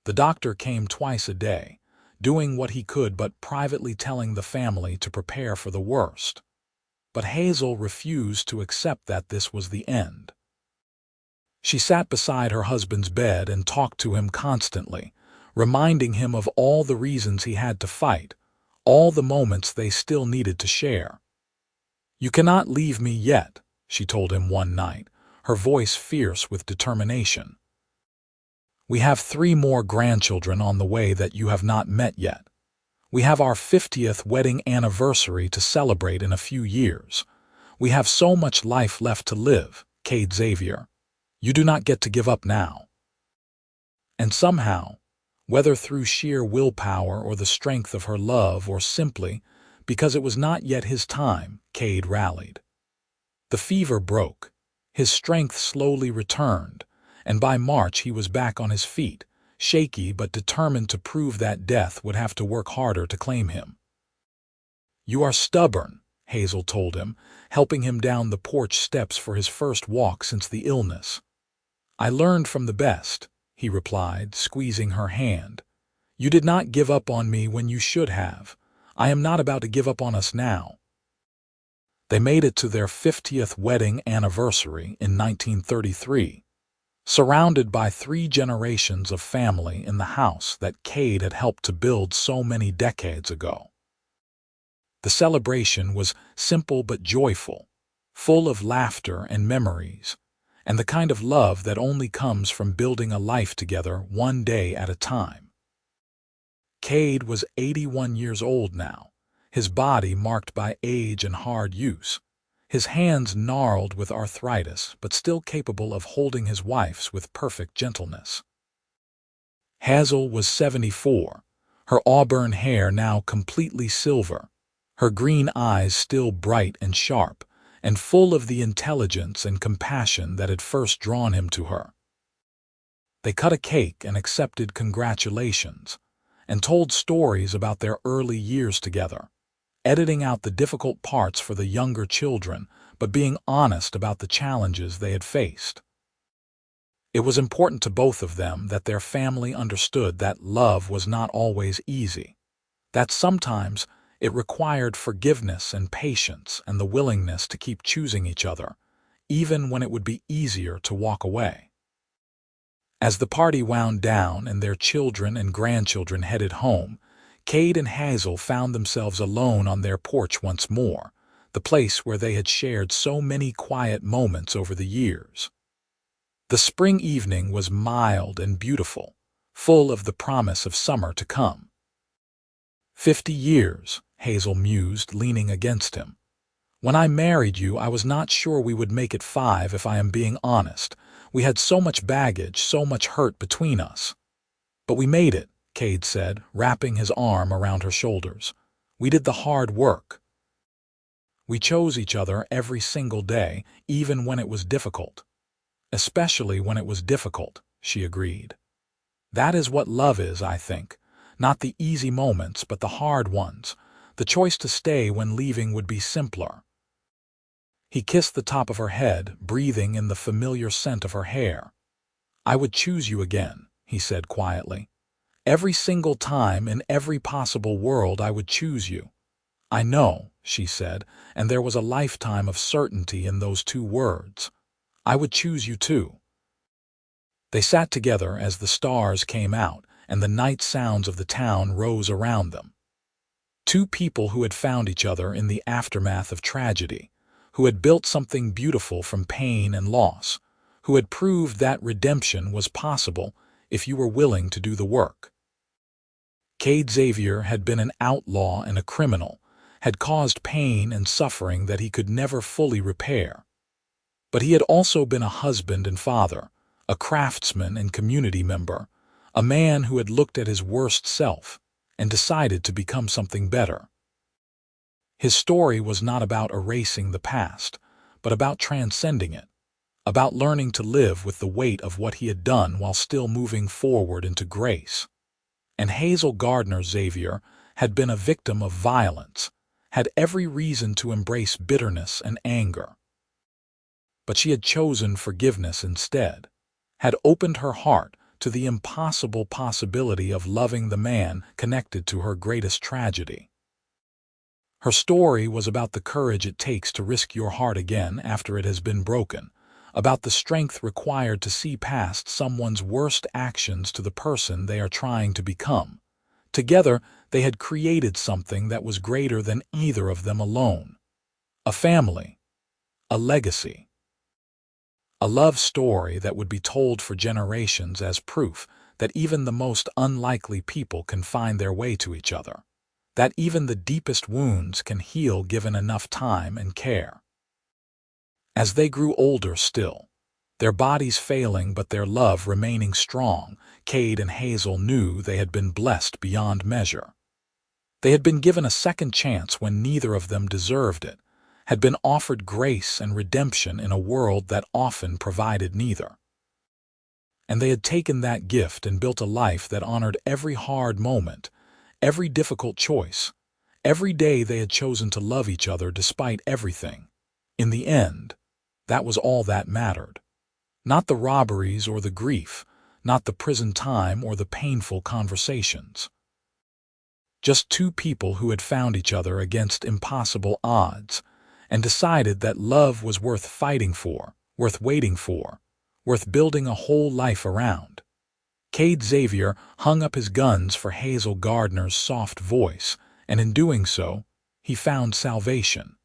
The doctor came twice a day, doing what he could but privately telling the family to prepare for the worst. But Hazel refused to accept that this was the end. She sat beside her husband's bed and talked to him constantly, reminding him of all the reasons he had to fight, all the moments they still needed to share. "You cannot leave me yet," she told him one night, her voice fierce with determination. "We have 3 more grandchildren on the way that you have not met yet. We have our 50th wedding anniversary to celebrate in a few years. We have so much life left to live, Kade Xavier. You do not get to give up now." And somehow, whether through sheer willpower or the strength of her love or simply because it was not yet his time, Kade rallied. The fever broke, his strength slowly returned, and by March he was back on his feet, shaky but determined to prove that death would have to work harder to claim him. "You are stubborn," Hazel told him, helping him down the porch steps for his first walk since the illness. "I learned from the best," he replied, squeezing her hand. "You did not give up on me when you should have. I am not about to give up on us now." They made it to their 50th wedding anniversary in 1933, surrounded by 3 generations of family in the house that Kade had helped to build so many decades ago. The celebration was simple but joyful, full of laughter and memories, and the kind of love that only comes from building a life together one day at a time. Kade was 81 years old now, his body marked by age and hard use, his hands gnarled with arthritis but still capable of holding his wife's with perfect gentleness. Hazel was 74, her auburn hair now completely silver, her green eyes still bright and sharp, and full of the intelligence and compassion that had first drawn him to her. They cut a cake and accepted congratulations, and told stories about their early years together, editing out the difficult parts for the younger children, but being honest about the challenges they had faced. It was important to both of them that their family understood that love was not always easy, that sometimes it required forgiveness and patience and the willingness to keep choosing each other, even when it would be easier to walk away. As the party wound down and their children and grandchildren headed home, Kade and Hazel found themselves alone on their porch once more, the place where they had shared so many quiet moments over the years. The spring evening was mild and beautiful, full of the promise of summer to come. 50 years, Hazel mused, leaning against him. "When I married you, I was not sure we would make it 5, if I am being honest. We had so much baggage, so much hurt between us." "But we made it," Kade said, wrapping his arm around her shoulders. "We did the hard work. We chose each other every single day, even when it was difficult." "Especially when it was difficult," she agreed. "That is what love is, I think. Not the easy moments, but the hard ones. The choice to stay when leaving would be simpler." He kissed the top of her head, breathing in the familiar scent of her hair. "I would choose you again," he said quietly. "Every single time in every possible world I would choose you." "I know," she said, and there was a lifetime of certainty in those 2 words. "I would choose you too." They sat together as the stars came out and the night sounds of the town rose around them. 2 people who had found each other in the aftermath of tragedy, who had built something beautiful from pain and loss, who had proved that redemption was possible if you were willing to do the work. Kade Xavier had been an outlaw and a criminal, had caused pain and suffering that he could never fully repair. But he had also been a husband and father, a craftsman and community member, a man who had looked at his worst self and decided to become something better. His story was not about erasing the past, but about transcending it, about learning to live with the weight of what he had done while still moving forward into grace. And Hazel Gardner Xavier had been a victim of violence, had every reason to embrace bitterness and anger. But she had chosen forgiveness instead, had opened her heart to the impossible possibility of loving the man connected to her greatest tragedy. Her story was about the courage it takes to risk your heart again after it has been broken, about the strength required to see past someone's worst actions to the person they are trying to become. Together, they had created something that was greater than either of them alone. A family, a legacy, a love story that would be told for generations as proof that even the most unlikely people can find their way to each other, that even the deepest wounds can heal given enough time and care. As they grew older still, their bodies failing but their love remaining strong, Kade and Hazel knew they had been blessed beyond measure. They had been given a second chance when neither of them deserved it, had been offered grace and redemption in a world that often provided neither. And they had taken that gift and built a life that honored every hard moment, every difficult choice, every day they had chosen to love each other despite everything. In the end, that was all that mattered. Not the robberies or the grief, not the prison time or the painful conversations. Just two people who had found each other against impossible odds and decided that love was worth fighting for, worth waiting for, worth building a whole life around. Kade Xavier hung up his guns for Hazel Gardner's soft voice, and in doing so, he found salvation.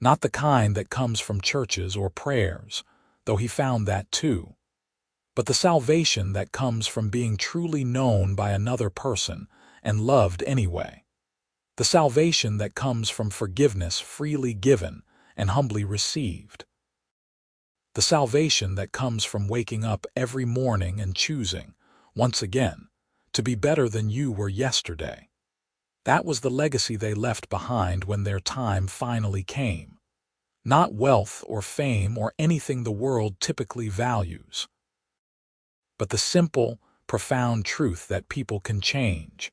Not the kind that comes from churches or prayers, though he found that too, but the salvation that comes from being truly known by another person and loved anyway. The salvation that comes from forgiveness freely given and humbly received. The salvation that comes from waking up every morning and choosing, once again, to be better than you were yesterday. That was the legacy they left behind when their time finally came. Not wealth or fame or anything the world typically values, but the simple, profound truth that people can change,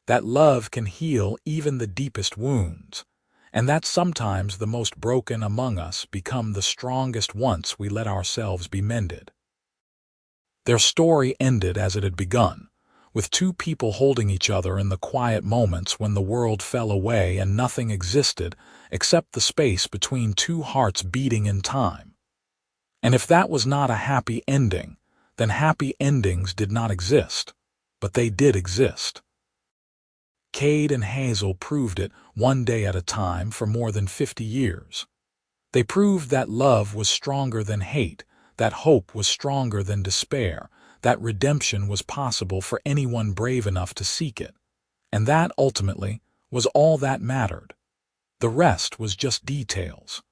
that love can heal even the deepest wounds, and that sometimes the most broken among us become the strongest once we let ourselves be mended. Their story ended as it had begun, with two people holding each other in the quiet moments when the world fell away and nothing existed except the space between two hearts beating in time. And if that was not a happy ending, then happy endings did not exist, but they did exist. Kade and Hazel proved it one day at a time for more than 50 years. They proved that love was stronger than hate, that hope was stronger than despair, that redemption was possible for anyone brave enough to seek it. And that, ultimately, was all that mattered. The rest was just details.